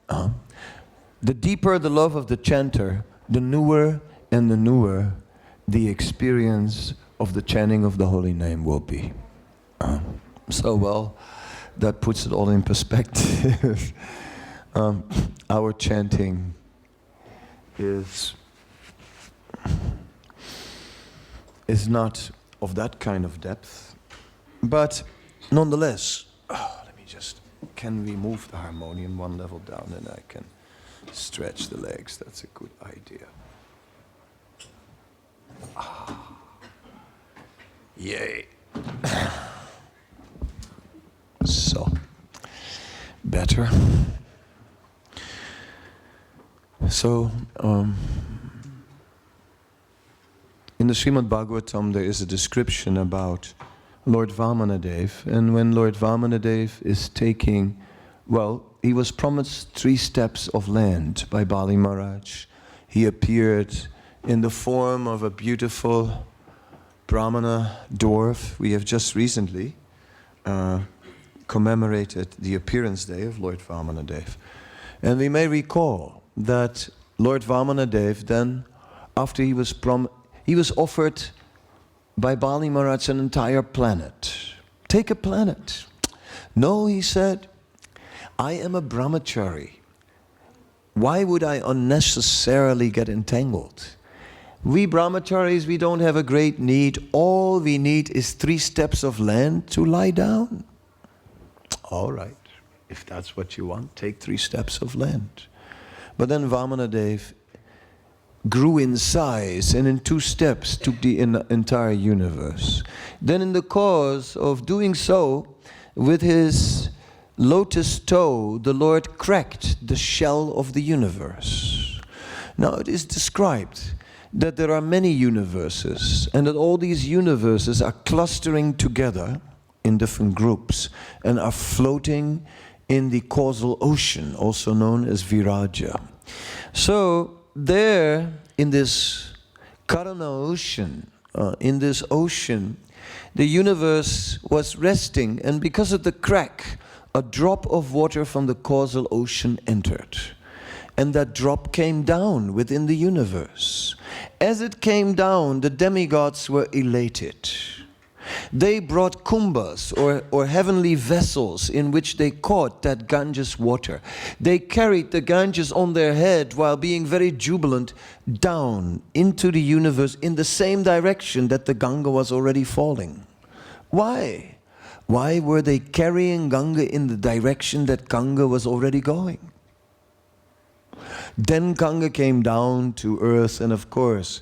The deeper the love of the chanter, the newer and the newer the experience of the chanting of the holy name will be. So well, that puts it all in perspective. Our chanting is not of that kind of depth, but nonetheless, can we move the harmonium one level down and I can stretch the legs? That's a good idea. Yay. So, better. So, in the Srimad Bhagavatam there is a description about Lord Vamanadev. And when Lord Vamanadev is taking, well, he was promised 3 steps of land by Bali Maharaj. He appeared in the form of a beautiful Brahmana dwarf. We have just recently commemorated the appearance day of Lord Vamanadev. And we may recall that Lord Vamanadev then, after he was offered by Bali Maharaj an entire planet. Take a planet. No, he said, I am a brahmachari. Why would I unnecessarily get entangled? We brahmacharis, we don't have a great need. All we need is 3 steps of land to lie down. All right, if that's what you want, take 3 steps of land. But then Vamanadev grew in size and in 2 steps took the entire universe. Then in the course of doing so, with his lotus toe, the Lord cracked the shell of the universe. Now it is described that there are many universes, and that all these universes are clustering together in different groups and are floating in the causal ocean, also known as Viraja. So there, in this Kanana ocean, the universe was resting, and because of the crack, a drop of water from the causal ocean entered. And that drop came down within the universe. As it came down, the demigods were elated. They brought kumbhas, or heavenly vessels, in which they caught that Ganges water. They carried the Ganges on their head while being very jubilant down into the universe in the same direction that the Ganga was already falling. Why? Why were they carrying Ganga in the direction that Ganga was already going? Then Ganga came down to earth, and of course,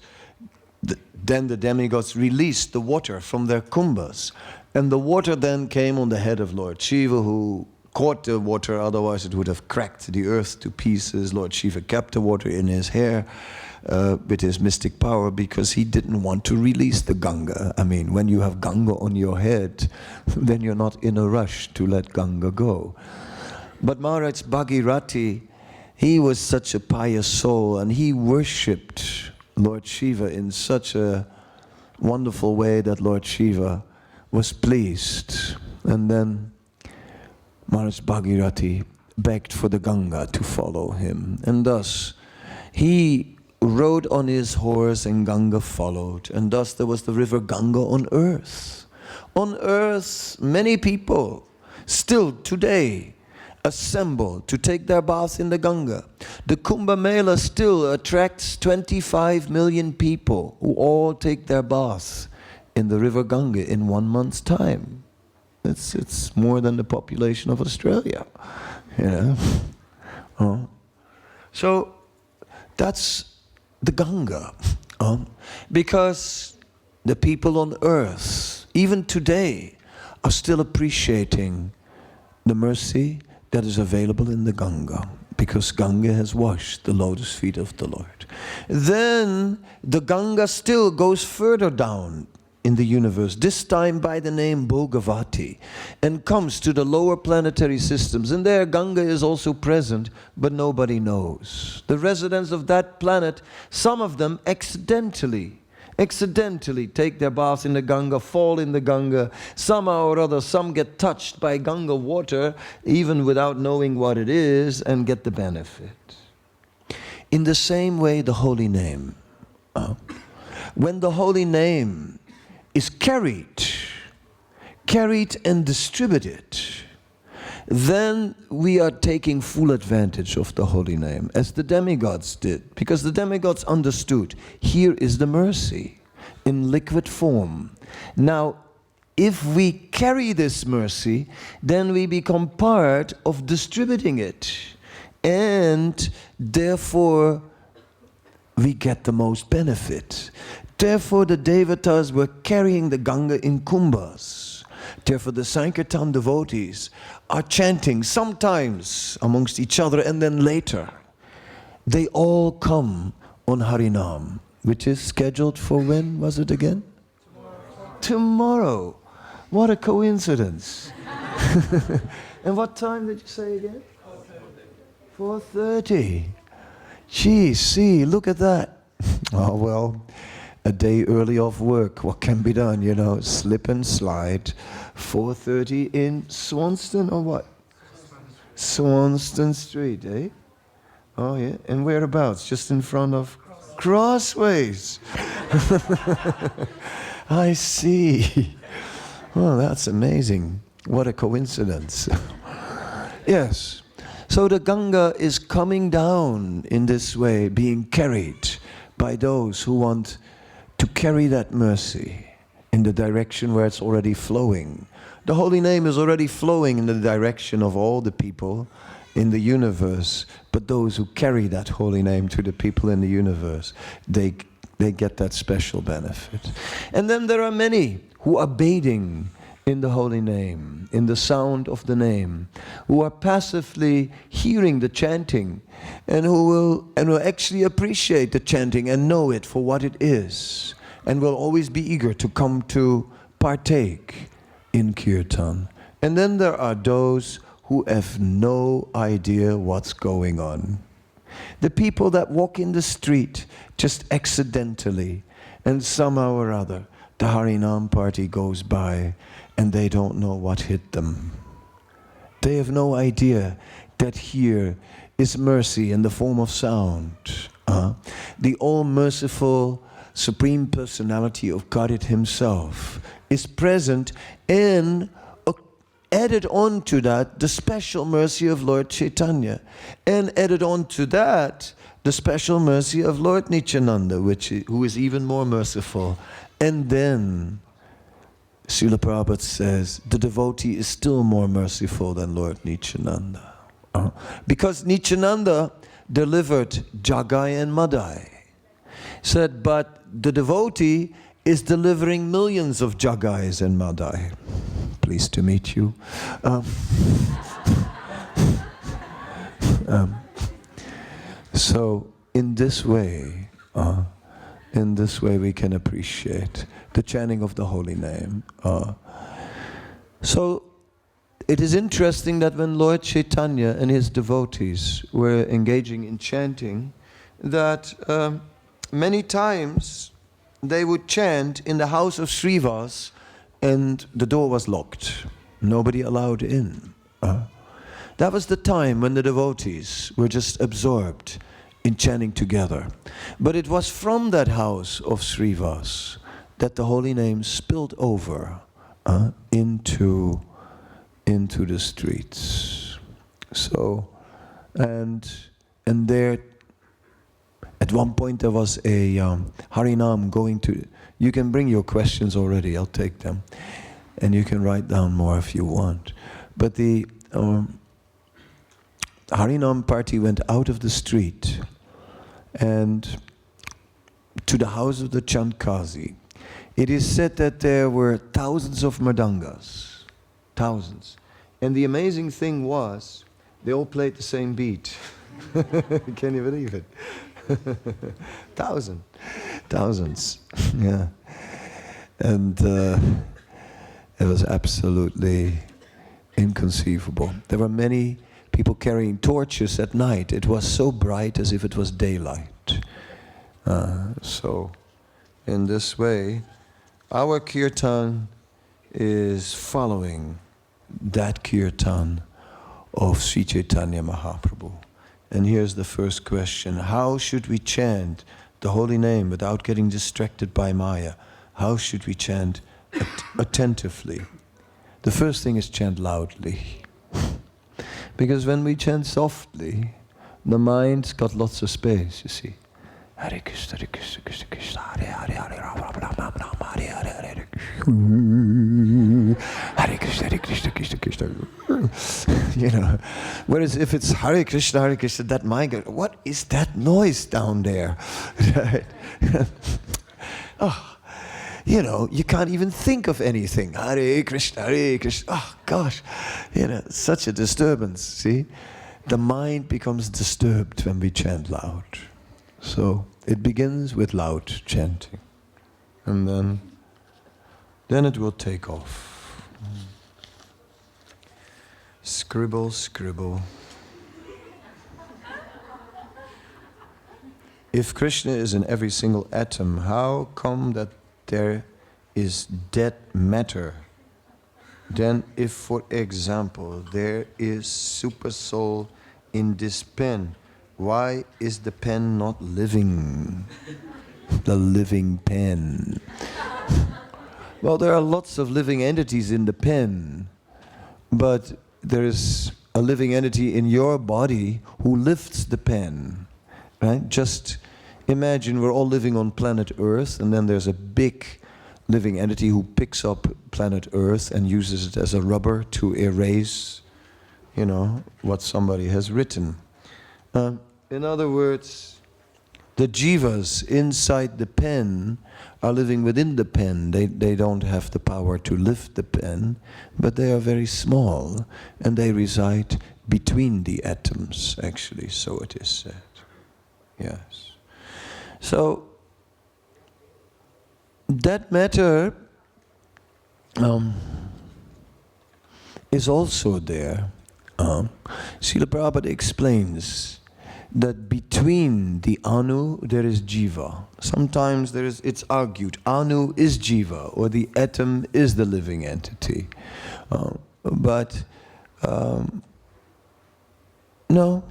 then the demigods released the water from their kumbhas. And the water then came on the head of Lord Shiva, who caught the water, otherwise it would have cracked the earth to pieces. Lord Shiva kept the water in his hair with his mystic power, because he didn't want to release the Ganga. I mean, when you have Ganga on your head, then you're not in a rush to let Ganga go. But Maharaj Bhagirati, he was such a pious soul, and he worshipped Lord Shiva in such a wonderful way that Lord Shiva was pleased. And then Maharaj Bhagirati begged for the Ganga to follow him. And thus he rode on his horse and Ganga followed. And thus there was the river Ganga on earth. On earth, many people still today assemble to take their baths in the Ganga. The Kumbh Mela still attracts 25 million people who all take their baths in the river Ganga in 1 month's time. It's more than the population of Australia, you know. So that's the Ganga, because the people on earth, even today, are still appreciating the mercy that is available in the Ganga, because Ganga has washed the lotus feet of the Lord. Then the Ganga still goes further down in the universe, this time by the name Bhogavati, and comes to the lower planetary systems. And there Ganga is also present, but nobody knows. The residents of that planet, some of them accidentally take their baths in the Ganga, fall in the Ganga, somehow or other, some get touched by Ganga water, even without knowing what it is, and get the benefit. In the same way, the holy name. When the holy name is carried and distributed, then we are taking full advantage of the holy name, as the demigods did, because the demigods understood, here is the mercy in liquid form. Now, if we carry this mercy, then we become part of distributing it, and therefore we get the most benefit. Therefore the Devatas were carrying the Ganga in kumbhas. Therefore the Sankirtan devotees are chanting, sometimes amongst each other, and then later they all come on Harinam, which is scheduled for when was it again? Tomorrow. What a coincidence. And what time did you say again? 4:30. Gee, see, look at that. Oh, well, a day early off work. What can be done, you know? Slip and slide. 4:30 in Swanston or what? Swanston Street, eh? Oh, yeah. And whereabouts? Just in front of Crossways. I see. Oh, that's amazing. What a coincidence. Yes. So the Ganga is coming down in this way, being carried by those who want to carry that mercy in the direction where it's already flowing. The holy name is already flowing in the direction of all the people in the universe, but those who carry that holy name to the people in the universe, they get that special benefit. And then there are many who are bathing in the holy name, in the sound of the name, who are passively hearing the chanting, and who will actually appreciate the chanting and know it for what it is, and will always be eager to come to partake in kirtan. And then there are those who have no idea what's going on. The people that walk in the street just accidentally, and somehow or other the Harinam party goes by and they don't know what hit them. They have no idea that here is mercy in the form of sound. The all-merciful Supreme Personality of Godhead Himself is present, and added on to that the special mercy of Lord Chaitanya, and added on to that the special mercy of Lord Nityananda, who is even more merciful. And then Srila Prabhupada says the devotee is still more merciful than Lord Nityananda. Because Nityananda delivered Jagai and Madai. Said, but the devotee is delivering millions of Jagais and Madai. Pleased to meet you. So in this way we can appreciate the chanting of the holy name. So it is interesting that when Lord Chaitanya and his devotees were engaging in chanting, that many times they would chant in the house of Srivas and the door was locked. Nobody allowed in. That was the time when the devotees were just absorbed in chanting together. But it was from that house of Srivas that the holy name spilled over into the streets. So, and there, at one point there was a Harinam going to. You can bring your questions already. I'll take them, and you can write down more if you want. But the Harinam party went out of the street and to the house of the Chandkazi. It is said that there were thousands of mridangas, thousands. And the amazing thing was, they all played the same beat. Can you believe it? Thousands, yeah. And it was absolutely inconceivable. There were many people carrying torches at night. It was so bright as if it was daylight. So, in this way, our kirtan is following that kirtan of Sri Chaitanya Mahaprabhu. And here's the first question. How should we chant the holy name without getting distracted by Maya? How should we chant attentively? The first thing is chant loudly. Because when we chant softly, the mind's got lots of space, you see. Hare Krishna, Krishna Krishna, Hare Hare, Hare Rama, Rama Rama, Hare Hare, Hare Krishna. Hare Krishna, Krishna Krishna. You know, whereas if it's Hare Krishna, that mind goes, what is that noise down there? Right? Oh, you know, you can't even think of anything. Hare Krishna, Hare Krishna. Oh gosh, you know, such a disturbance. See, the mind becomes disturbed when we chant loud. So it begins with loud chanting, and then it will take off. Scribble, scribble. If Krishna is in every single atom, how come that there is dead matter? Then if, for example, there is super soul in this pen, why is the pen not living? The living pen. Well, there are lots of living entities in the pen, but there is a living entity in your body who lifts the pen, right? Just imagine we're all living on planet Earth, and then there's a big living entity who picks up planet Earth and uses it as a rubber to erase, you know, what somebody has written. In other words, the jivas inside the pen are living within the pen. They don't have the power to lift the pen, but they are very small, and they reside between the atoms, actually, so it is said. Yes. So, that matter is also there. Srila Prabhupada explains that between the Anu there is Jiva. Sometimes it's argued, Anu is Jiva, or the atom is the living entity. But no.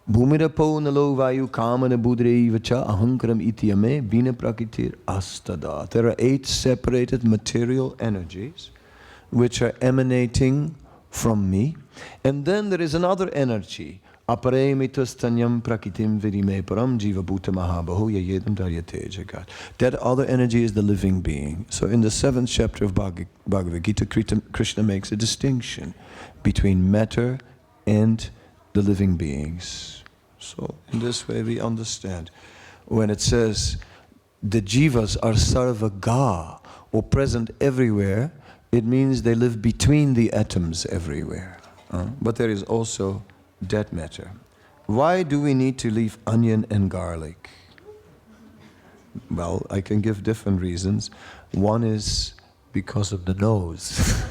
Bhumirapo nalo vayu kamana budre vacha ahankaram ityame vina prakritir astada. There are 8 separated material energies which are emanating from me. And then there is another energy. Apare mitastanyam prakitim vidime param jiva bhuta mahabaho yayedam daryate jagat. That other energy is the living being. So in the 7th chapter of Bhagavad Gita, Krishna makes a distinction between matter and the living beings. So in this way we understand. When it says the jivas are sarvaga, or present everywhere, it means they live between the atoms everywhere. But there is also dead matter. Why do we need to leave onion and garlic? Well, I can give different reasons. One is because of the nose.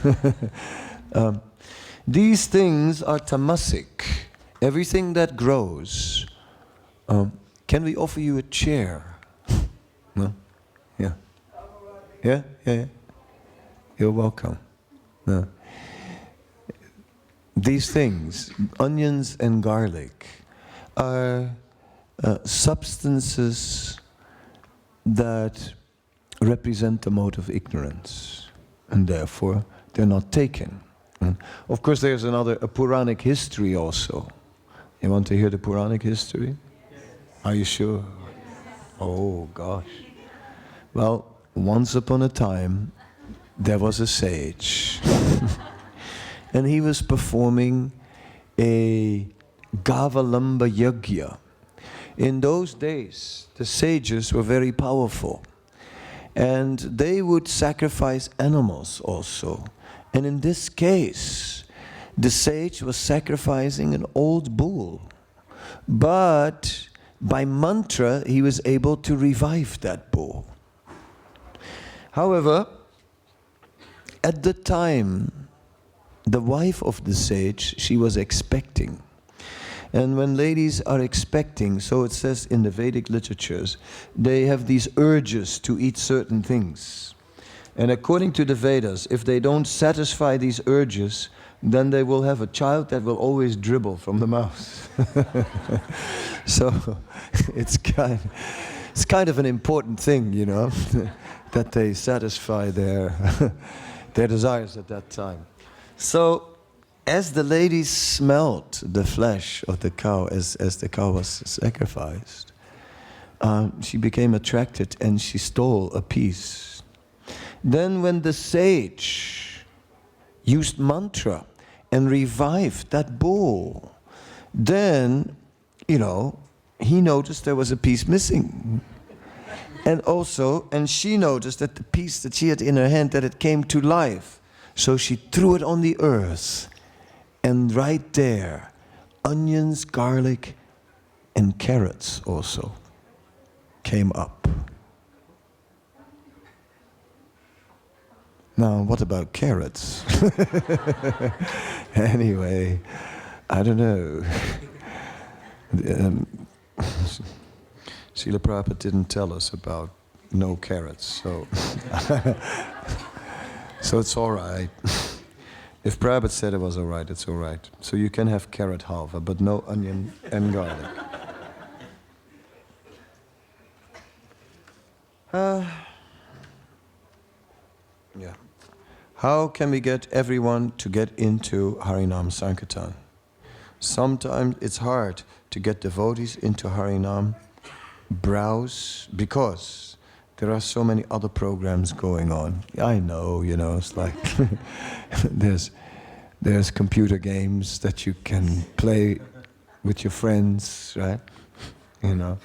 These things are tamasic. Everything that grows. Can we offer you a chair? No? Yeah. Yeah? Yeah, yeah. You're welcome. No. These things, onions and garlic, are substances that represent the mode of ignorance, and therefore they're not taken. Of course, there's a Puranic history also. You want to hear the Puranic history? Yes. Are you sure? Yes. Oh gosh. Well, once upon a time, there was a sage. And he was performing a Gavalamba Yajna. In those days, the sages were very powerful. And they would sacrifice animals also. And in this case, the sage was sacrificing an old bull. But by mantra, he was able to revive that bull. However, at the time, the wife of the sage, she was expecting. And when ladies are expecting, so it says in the Vedic literatures, they have these urges to eat certain things. And according to the Vedas, if they don't satisfy these urges, then they will have a child that will always dribble from the mouth. So it's kind of an important thing, you know, that they satisfy their desires at that time. So as the ladies smelled the flesh of the cow, as the cow was sacrificed, she became attracted and she stole a piece. Then when the sage used mantra and revived that bull, then, you know, he noticed there was a piece missing. And she noticed that the piece that she had in her hand, that it came to life. So she threw it on the earth. And right there, onions, garlic, and carrots also came up. Now, what about carrots? Anyway, I don't know. Srila Prabhupada didn't tell us about no carrots, so so it's all right. If Prabhupada said it was all right, it's all right. So you can have carrot halva, but no onion and garlic. Yeah. How can we get everyone to get into Harinam Sankirtan? Sometimes it's hard to get devotees into Harinam, browse, because there are so many other programs going on. I know, it's like there's computer games that you can play with your friends, right? And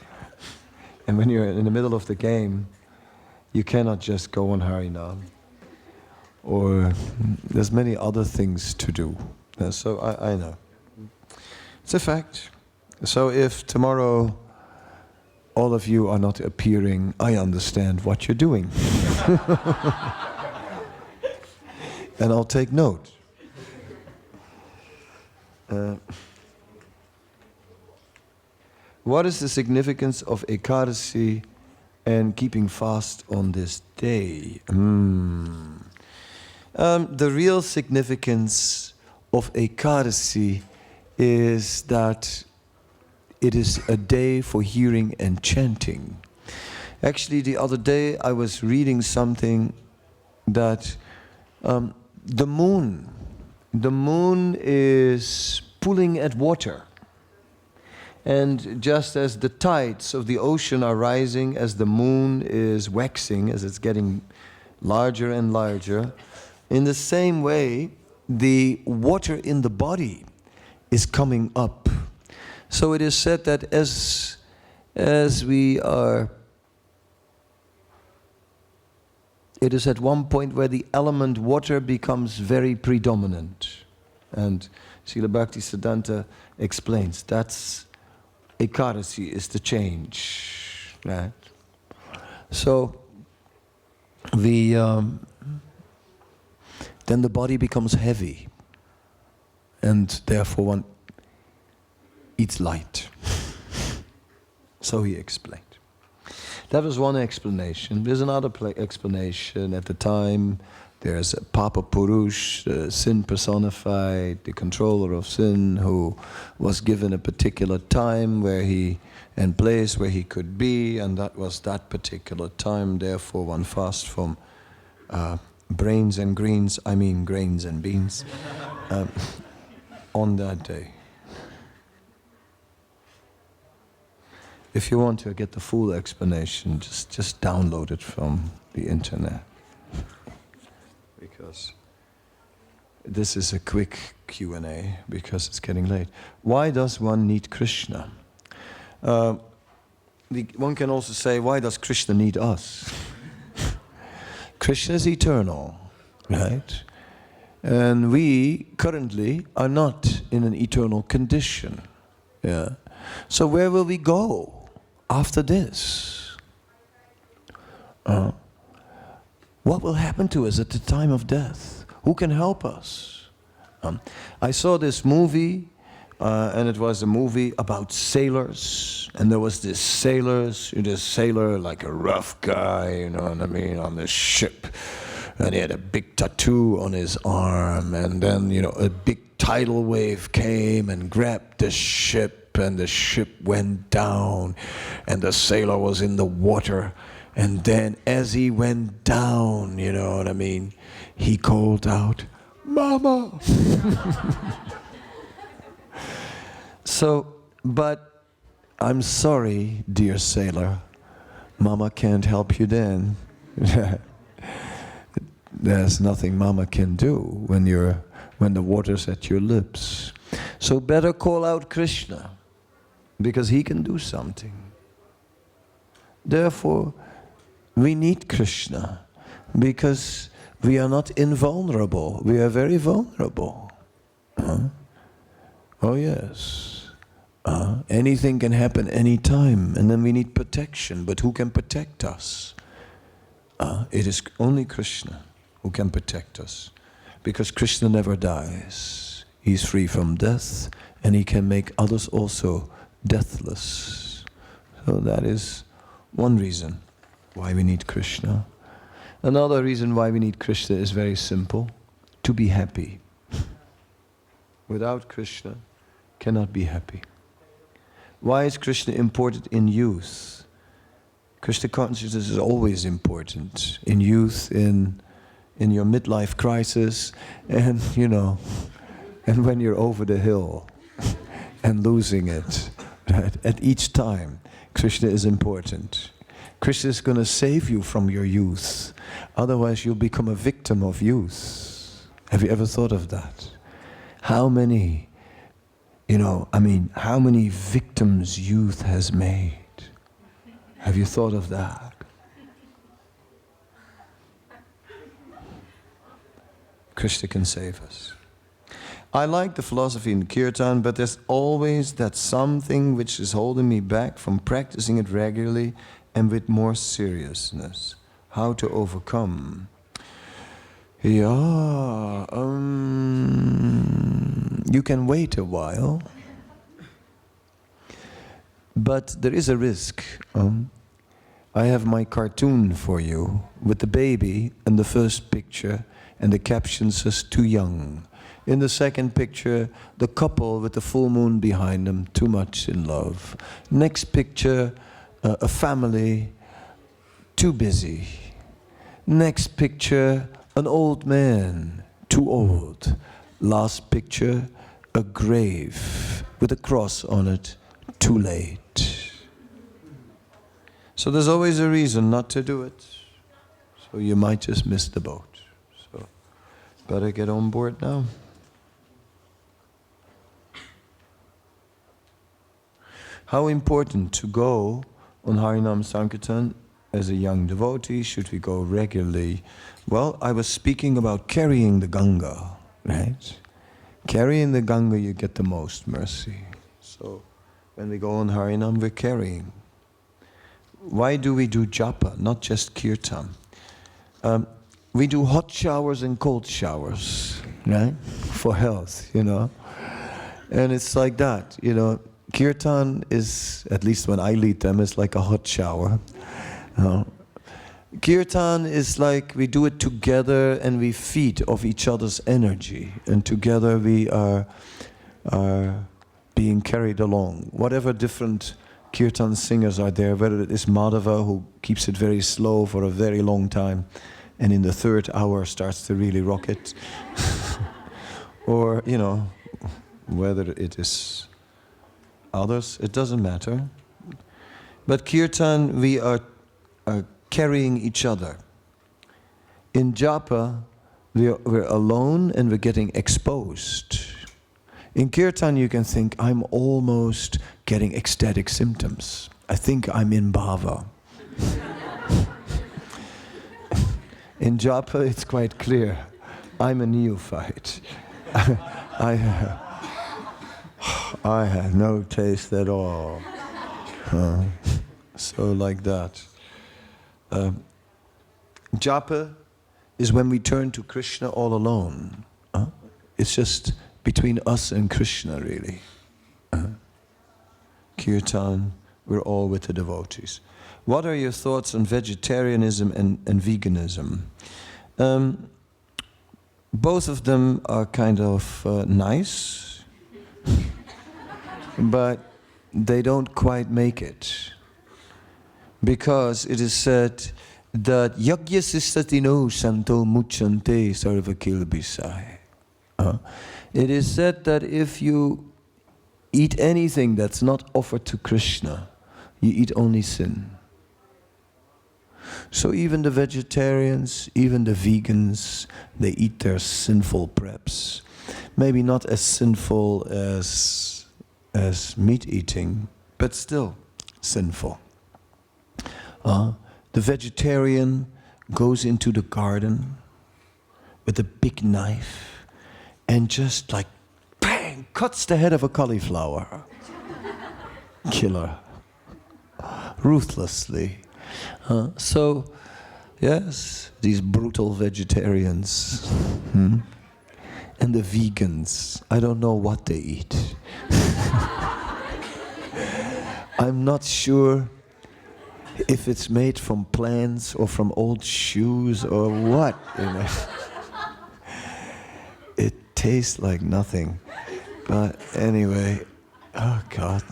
when you're in the middle of the game, you cannot just go on Harinam. Or there's many other things to do. So I know. It's a fact. So if tomorrow all of you are not appearing, I understand what you're doing. And I'll take note. What is the significance of Ekadasi and keeping fast on this day? The real significance of Ekadasi is that it is a day for hearing and chanting. Actually, the other day I was reading something that the moon is pulling at water. And just as the tides of the ocean are rising, as the moon is waxing, as it's getting larger and larger, in the same way, the water in the body is coming up. So it is said that as we are, it is at one point where the element water becomes very predominant. And Srila Bhaktivedanta explains that's Ekadasi is the change, right? So then the body becomes heavy, and therefore one eats light. So he explained. That was one explanation. There's another explanation. At the time, there's a Papa Purush, sin personified, the controller of sin, who was given a particular time and place where he could be, and that was that particular time. Therefore, one fasts from grains and beans, on that day. If you want to get the full explanation, just download it from the internet. Because this is a quick Q&A, because it's getting late. Why does one need Krishna? One can also say, why does Krishna need us? Krishna is eternal, right? And we currently are not in an eternal condition. Yeah. So where will we go after this? What will happen to us at the time of death? Who can help us? I saw this movie, and it was a movie about sailors. And there was this sailor, like a rough guy, you know what I mean, on the ship. And he had a big tattoo on his arm. And then, a big tidal wave came and grabbed the ship, and the ship went down. And the sailor was in the water. And then as he went down, you know what I mean, he called out, "Mama!" So, but I'm sorry, dear sailor, Mama can't help you then. There's nothing Mama can do when the water's at your lips. So better call out Krishna, because he can do something. Therefore, we need Krishna, because we are not invulnerable. We are very vulnerable. Oh yes. Anything can happen anytime, and then we need protection. But who can protect us? It is only Krishna. who can protect us. Because Krishna never dies. He's free from death, and he can make others also deathless. So that is one reason why we need Krishna. Another reason why we need Krishna is very simple: to be happy. Without Krishna, cannot be happy. Why is Krishna important in youth? Krishna consciousness is always important in youth, in your midlife crisis, and and when you're over the hill and losing it. Right? At each time, Krishna is important. Krishna is going to save you from your youth. Otherwise, you'll become a victim of youth. Have you ever thought of that? How many, how many victims youth has made? Have you thought of that? Krishna can save us. I like the philosophy in Kirtan, but there's always that something which is holding me back from practicing it regularly and with more seriousness. How to overcome? Yeah, you can wait a while, but there is a risk. I have my cartoon for you with the baby in the first picture, and the caption says, "Too young." In the second picture, the couple with the full moon behind them, too much in love. Next picture, a family, too busy. Next picture, an old man, too old. Last picture, a grave with a cross on it, too late. So there's always a reason not to do it. So you might just miss the boat. So better get on board now. How important to go on Harinam Sankirtan as a young devotee? Should we go regularly? Well, I was speaking about carrying the Ganga, right? Carrying the Ganga, you get the most mercy. So when we go on Harinam, we're carrying. Why do we do japa, not just kirtan? We do hot showers and cold showers, right? For health, And it's like that, Kirtan is, at least when I lead them, is like a hot shower. Kirtan is like we do it together and we feed off each other's energy. And together we are being carried along. Whatever different Kirtan singers are there, whether it is Madhava, who keeps it very slow for a very long time, and in the third hour starts to really rock it. Or, whether it is others, it doesn't matter. But Kirtan, we are carrying each other. In japa, we're alone and we're getting exposed. In Kirtan, you can think, I'm almost getting ecstatic symptoms. I think I'm in bhava. In japa, it's quite clear. I'm a neophyte. I have no taste at all. So like that. Japa is when we turn to Krishna all alone. It's just between us and Krishna, really. Kirtan, we're all with the devotees. What are your thoughts on vegetarianism and veganism? Both of them are kind of nice. But they don't quite make it. Because it is said that yagya sistatino santo muchante sarvakil bisai. It is said that if you eat anything that's not offered to Krishna, you eat only sin. So even the vegetarians, even the vegans, they eat their sinful preps. Maybe not as sinful as meat eating, but still sinful. The vegetarian goes into the garden with a big knife and just like, bang, cuts the head of a cauliflower. Killer. Ruthlessly. So, Yes, these brutal vegetarians. And the vegans. I don't know what they eat. I'm not sure if it's made from plants or from old shoes or what, you know. It tastes like nothing. But anyway, oh God.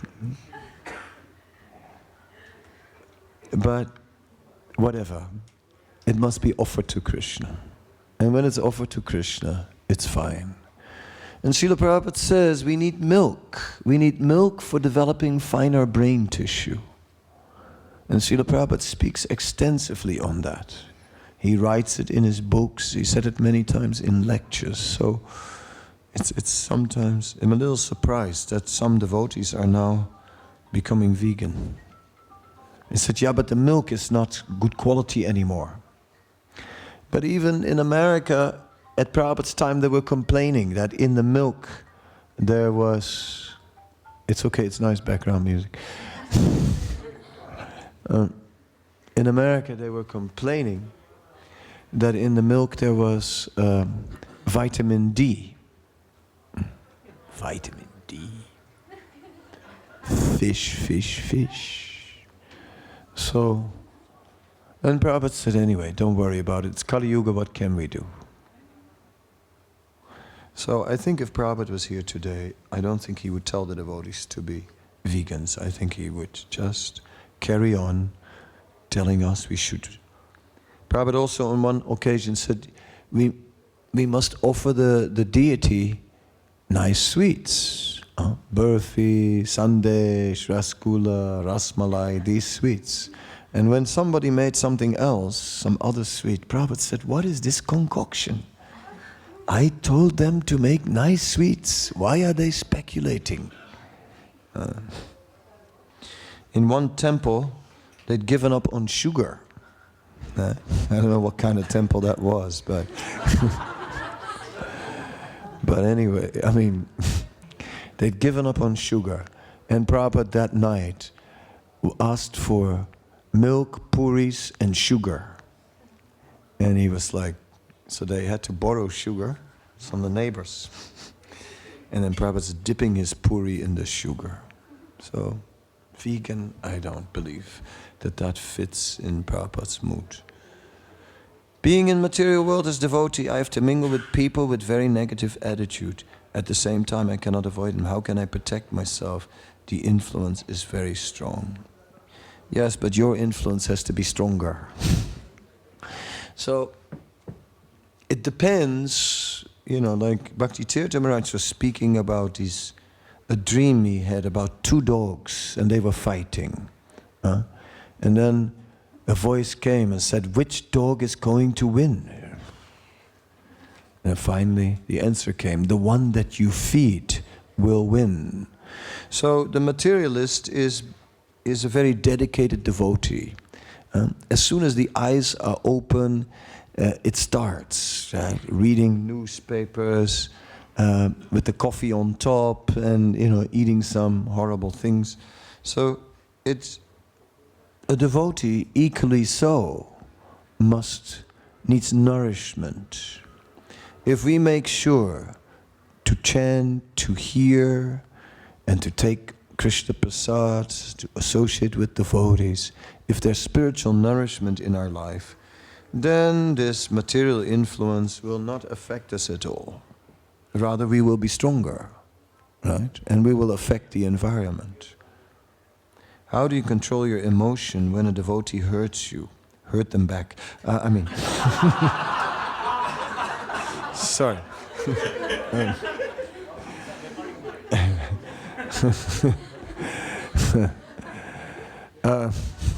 But whatever, it must be offered to Krishna. And when it's offered to Krishna, it's fine. And Srila Prabhupada says we need milk. We need milk for developing finer brain tissue. And Srila Prabhupada speaks extensively on that. He writes it in his books. He said it many times in lectures. So it's sometimes, I'm a little surprised that some devotees are now becoming vegan. He said, yeah, but the milk is not good quality anymore. But even in America, at Prabhupada's time, they were complaining that in the milk there was... It's okay, it's nice background music. In America, they were complaining that in the milk there was vitamin D. Vitamin D. Fish. So, and Prabhupada said, anyway, don't worry about it. It's Kali Yuga, what can we do? So I think if Prabhupada was here today, I don't think he would tell the devotees to be vegans. I think he would just carry on telling us we should. Prabhupada also on one occasion said, we must offer the deity nice sweets. Burfi, sandesh, rasgula, rasmalai, these sweets. And when somebody made something else, some other sweet, Prabhupada said, what is this concoction? I told them to make nice sweets. Why are they speculating? In one temple, they'd given up on sugar. I don't know what kind of temple that was, but... but anyway, I mean... They'd given up on sugar, and Prabhupada that night asked for milk, puris, and sugar. And he was like, so they had to borrow sugar from the neighbors. And then Prabhupada's dipping his puri in the sugar. So, vegan, I don't believe that fits in Prabhupada's mood. Being in material world as devotee, I have to mingle with people with very negative attitude. At the same time, I cannot avoid them. How can I protect myself? The influence is very strong. Yes, but your influence has to be stronger. So, it depends, you know, like Bhaktivedanta Maharaj was speaking about a dream he had about two dogs, and they were fighting. And then a voice came and said, which dog is going to win? And finally, the answer came, the one that you feed will win. So the materialist is a very dedicated devotee. As soon as the eyes are open, it starts. Reading newspapers, with the coffee on top, and eating some horrible things. So it's a devotee equally so needs nourishment. If we make sure to chant, to hear, and to take Krishna Prasad, to associate with devotees, if there's spiritual nourishment in our life, then this material influence will not affect us at all. Rather, we will be stronger, right? And we will affect the environment. How do you control your emotion when a devotee hurts you? Hurt them back. Sorry.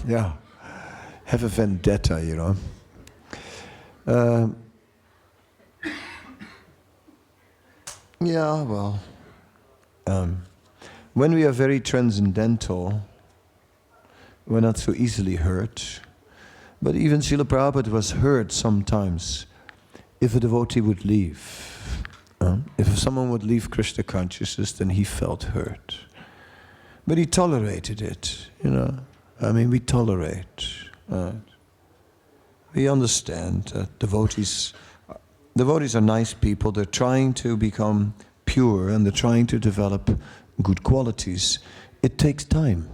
Yeah. Have a vendetta, Yeah, well, when we are very transcendental, we're not so easily hurt. But even Srila Prabhupada was hurt sometimes if a devotee would leave. If someone would leave Krishna consciousness, then he felt hurt. But he tolerated it, we tolerate. We understand that devotees are nice people. They're trying to become pure and they're trying to develop good qualities. It takes time.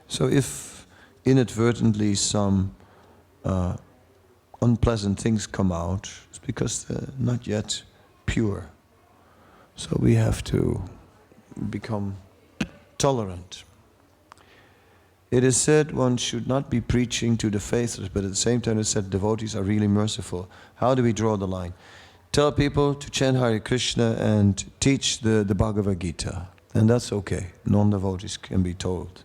So if inadvertently some unpleasant things come out, it's because they're not yet pure. So we have to become tolerant. It is said one should not be preaching to the faithless, but at the same time it said devotees are really merciful. How do we draw the line? Tell people to chant Hare Krishna and teach the Bhagavad Gita. And that's okay. Non-devotees can be told.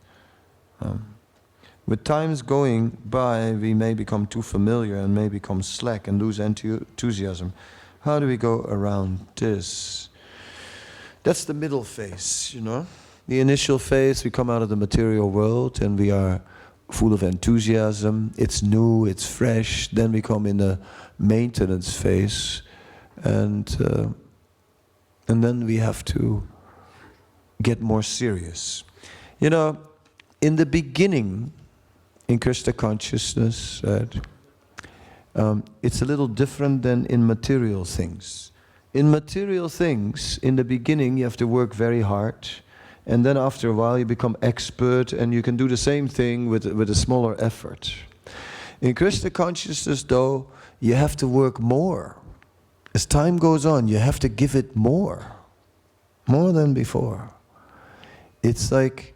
With times going by, we may become too familiar and may become slack and lose enthusiasm. How do we go around this? That's the middle phase, you know. The initial phase, we come out of the material world and we are full of enthusiasm. It's new, it's fresh. Then we come in the maintenance phase, and then we have to get more serious. You know, in the beginning, in Krishna consciousness, it's a little different than in material things. In material things, in the beginning, you have to work very hard. And then after a while you become expert and you can do the same thing with a smaller effort. In Krishna consciousness though, you have to work more. As time goes on, you have to give it more than before. It's like,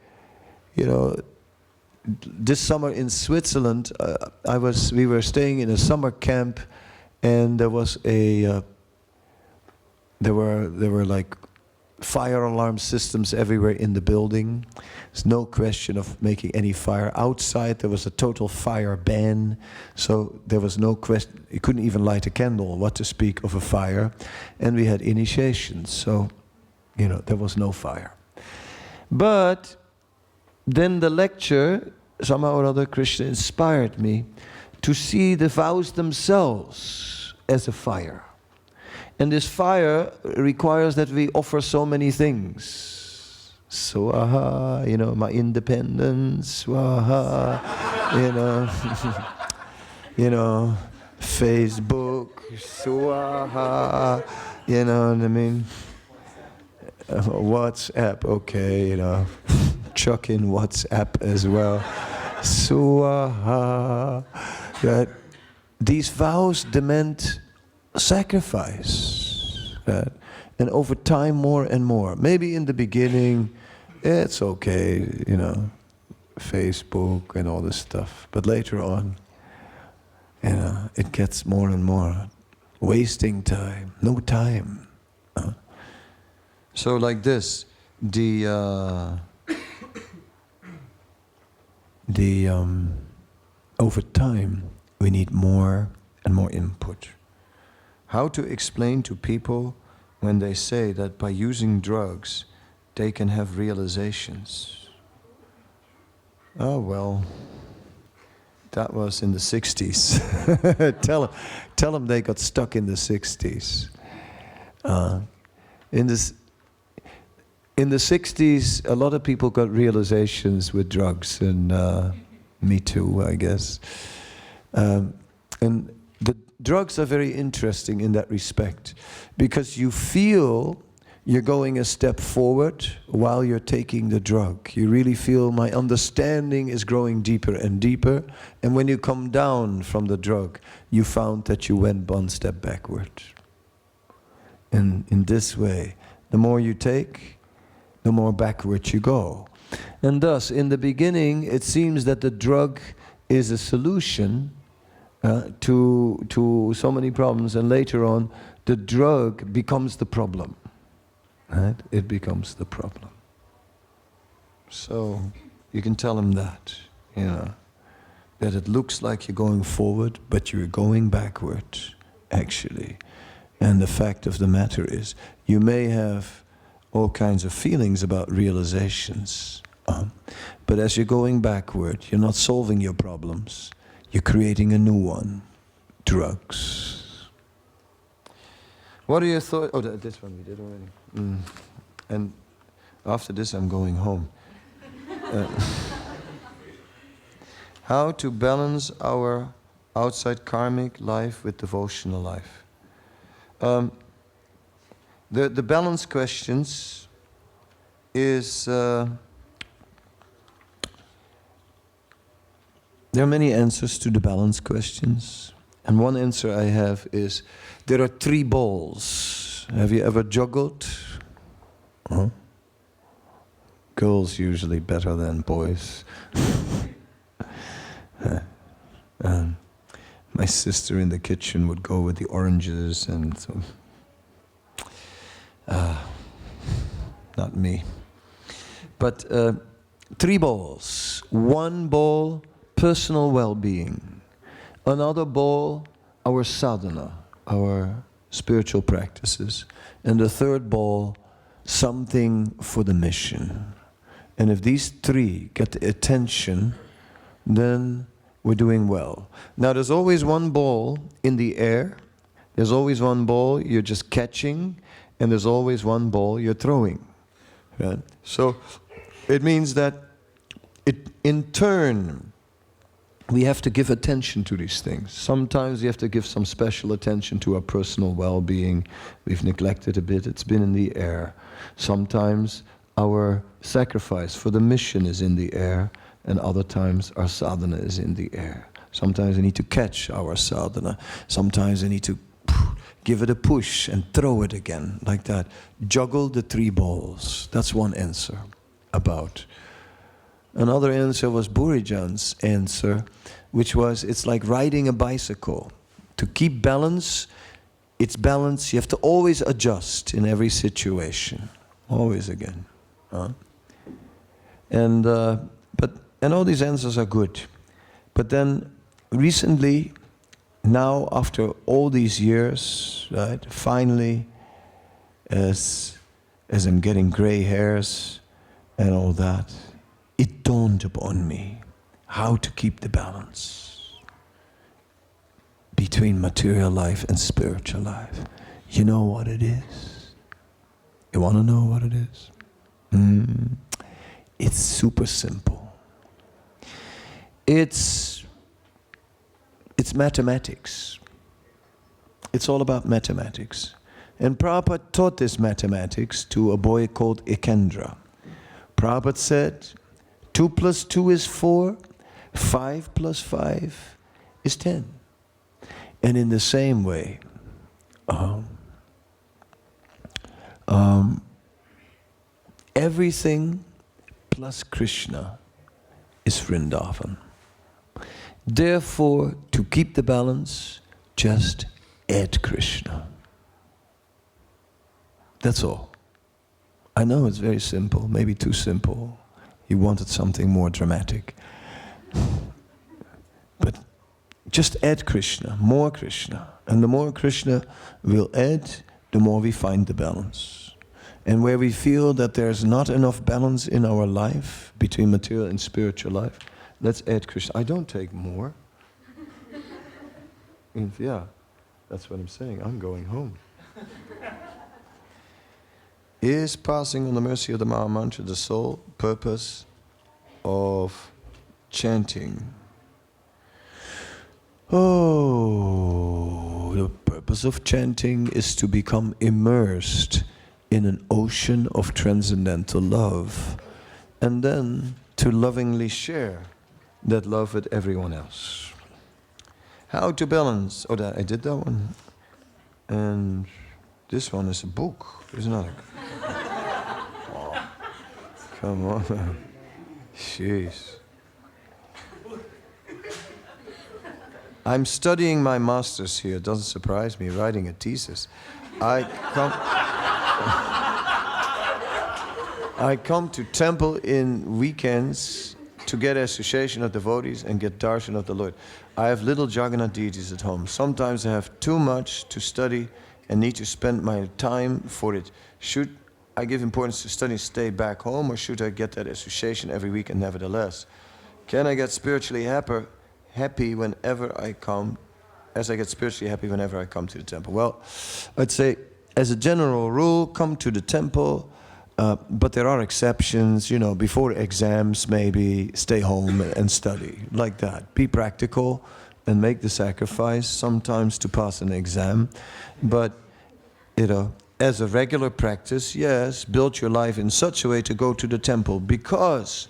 you know, this summer in Switzerland, we were staying in a summer camp, and there was there were like fire alarm systems everywhere in the building. There's no question of making any fire. Outside there was a total fire ban, so there was no question. You couldn't even light a candle, what to speak of a fire. And we had initiations, so you know there was no fire. But then the lecture, somehow or other, Krishna inspired me to see the vows themselves as a fire. And this fire requires that we offer so many things. Swaha, you know, my independence, swaha, you know, you know, Facebook, swaha, you know what I mean? WhatsApp, okay, you know, chuck in WhatsApp as well. Swaha. That these vows demand sacrifice, right? And over time more and more. Maybe in the beginning it's okay, you know, Facebook and all this stuff, but later on, you know, it gets more and more wasting time, no time. So like this, over time we need more and more input. How to explain to people when they say that by using drugs they can have realizations? Oh well, that was in the 60s. Tell them they got stuck in the 60s. In the 60s, a lot of people got realizations with drugs, and me too, I guess. And the drugs are very interesting in that respect, because you feel you're going a step forward while you're taking the drug. You really feel my understanding is growing deeper and deeper, and when you come down from the drug, you found that you went one step backward. And in this way, the more you take, the more backward you go. And thus, in the beginning, it seems that the drug is a solution to so many problems, and later on, the drug becomes the problem. Right? It becomes the problem. So, you can tell them that, you know, that it looks like you're going forward, but you're going backward, actually. And the fact of the matter is, you may have all kinds of feelings about realizations, but as you're going backward, you're not solving your problems, you're creating a new one, drugs. What are your thoughts? Oh, this one we did already. And after this I'm going home. How to balance our outside karmic life with devotional life. The balance questions is... there are many answers to the balance questions. And one answer I have is, there are 3 balls. Have you ever juggled? Huh? Girls usually better than boys. My sister in the kitchen would go with the oranges and so... not me. But 3 balls. 1 ball, personal well-being. Another ball, our sadhana, our spiritual practices. And the 3rd ball, something for the mission. And if these 3 get the attention, then we're doing well. Now there's always 1 ball in the air, there's always 1 ball you're just catching, and there's always 1 ball you're throwing. Right? So it means that in turn, we have to give attention to these things. Sometimes we have to give some special attention to our personal well-being. We've neglected a bit, it's been in the air. Sometimes our sacrifice for the mission is in the air, and other times our sadhana is in the air. Sometimes we need to catch our sadhana. Sometimes we need to give it a push and throw it again, like that. Juggle the 3 balls. That's one answer about. Another answer was Burijan's answer, which was, it's like riding a bicycle. To keep balance, it's balance. You have to always adjust in every situation. Always again. And all these answers are good. But then recently, now after all these years, right, finally, as I'm getting gray hairs and all that, it dawned upon me how to keep the balance between material life and spiritual life. You know what it is? You want to know what it is? It's super simple. It's mathematics. It's all about mathematics. And Prabhupada taught this mathematics to a boy called Ekendra. Prabhupada said, 2 plus 2 is 4, 5 plus 5 is 10. And in the same way, everything plus Krishna is Vrindavan. Therefore, to keep the balance, just add Krishna. That's all. I know it's very simple, maybe too simple. He wanted something more dramatic. But just add Krishna, more Krishna. And the more Krishna we'll add, the more we find the balance. And where we feel that there's not enough balance in our life, between material and spiritual life, let's add Krishna. I don't take more. Yeah, that's what I'm saying. I'm going home. Is passing on the mercy of the Maha Mantra the sole purpose of chanting? Oh, the purpose of chanting is to become immersed in an ocean of transcendental love, and then to lovingly share that love with everyone else. How to balance? Oh, I did that one. And this one is a book, isn't it? Oh, come on. Jeez. I'm studying my master's here. It doesn't surprise me, writing a thesis. I come to temple in weekends to get association of devotees and get darshan of the Lord. I have little Jagannath deities at home. Sometimes I have too much to study and need to spend my time for it. Should I give importance to study and stay back home, or should I get that association every week and nevertheless? Can I get spiritually happy whenever I come, as I get spiritually happy whenever I come to the temple? Well, I'd say, as a general rule, come to the temple, but there are exceptions, you know, before exams maybe stay home and study, like that. Be practical and make the sacrifice, sometimes to pass an exam. But, as a regular practice, yes, build your life in such a way to go to the temple. Because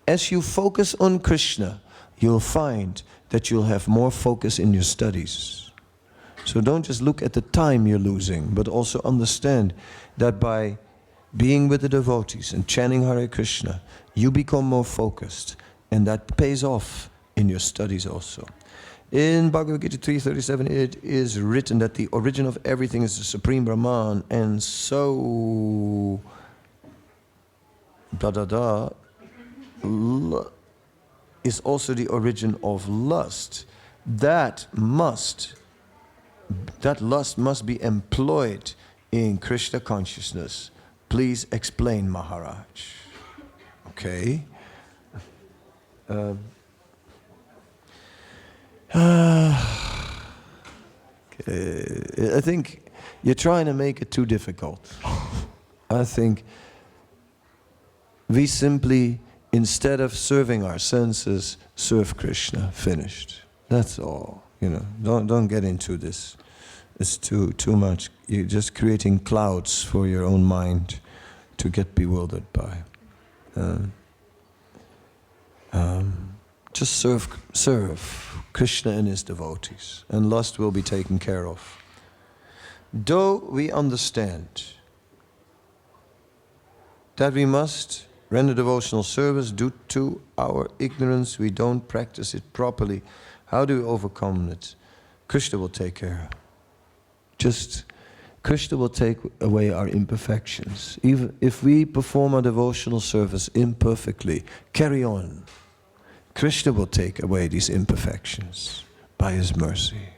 as you focus on Krishna, you'll find that you'll have more focus in your studies. So don't just look at the time you're losing, but also understand that by being with the devotees and chanting Hare Krishna, you become more focused, and that pays off in your studies also. In Bhagavad Gita 3:37, it is written that the origin of everything is the Supreme Brahman, and so is also the origin of lust. That lust must be employed in Krishna consciousness. Please explain, Maharaj. Okay. I think you're trying to make it too difficult. I think we simply, instead of serving our senses, serve Krishna. Finished. That's all. Don't get into this. It's too much. You're just creating clouds for your own mind to get bewildered by. Just serve Krishna and his devotees, and lust will be taken care of. Though we understand that we must render devotional service due to our ignorance, we don't practice it properly. How do we overcome it? Krishna will take care. Krishna will take away our imperfections. Even if we perform our devotional service imperfectly, carry on. Krishna will take away these imperfections by his mercy.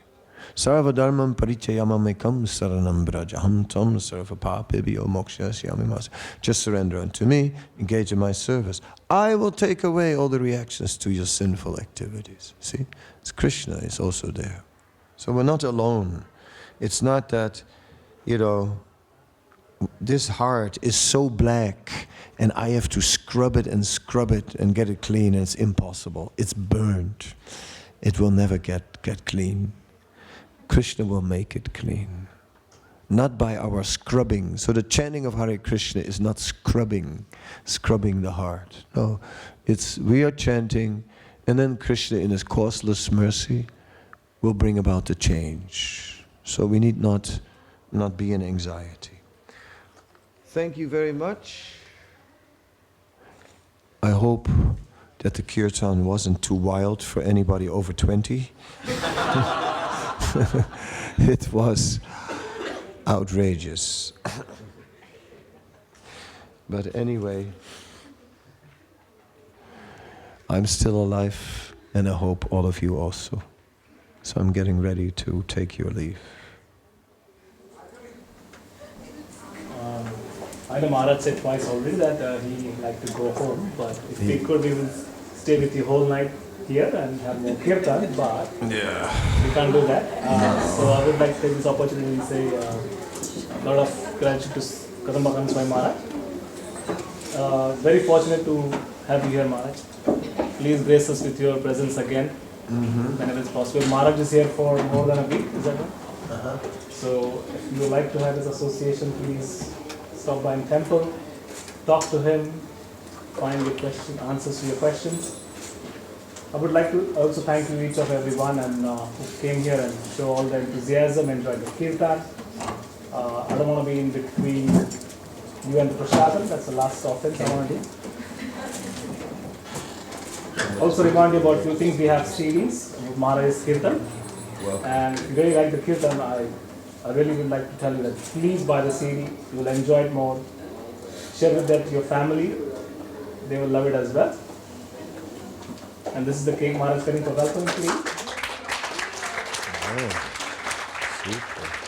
Sarva dharmam parichayamamekam saranam brajaham tam sarva papibhyo mokshasyamimas. Just surrender unto me, engage in my service. I will take away all the reactions to your sinful activities. See? It's Krishna is also there. So we're not alone. It's not that, this heart is so black and I have to scrub it and get it clean, and it's impossible. It's burned. It will never get clean. Krishna will make it clean. Not by our scrubbing. So the chanting of Hare Krishna is not scrubbing the heart. No, we are chanting, and then Krishna in his causeless mercy will bring about the change. So we need not be in anxiety. Thank you very much. I hope that the kirtan wasn't too wild for anybody over 20. It was outrageous. But anyway, I'm still alive, and I hope all of you also. So I'm getting ready to take your leave. I know Maharaj said twice already that he like to go home, but if we could, we will stay with you whole night here and have more kirtan, but we can't do that. So I would like to take this opportunity to say a lot of gratitude to Kadamba Swami Maharaj. Very fortunate to have you here, Maharaj. Please grace us with your presence again whenever it's possible. Maharaj is here for more than a week, is that right? So if you would like to have this association, please stop by in temple, talk to him, find your answers to your questions. I would like to also thank you each of everyone who came here and show all the enthusiasm, enjoyed the kirtan. I don't want to be in between you and the prasadam. That's the last offense I want to do. Also remind you about a few things. We have CDs of Maharaj's kirtan. And if you really like the kirtan, I really would like to tell you that please buy the CD. You will enjoy it more. Share with that your family. They will love it as well. And this is the cake Maharaj is cutting for welcome, please. Oh, super.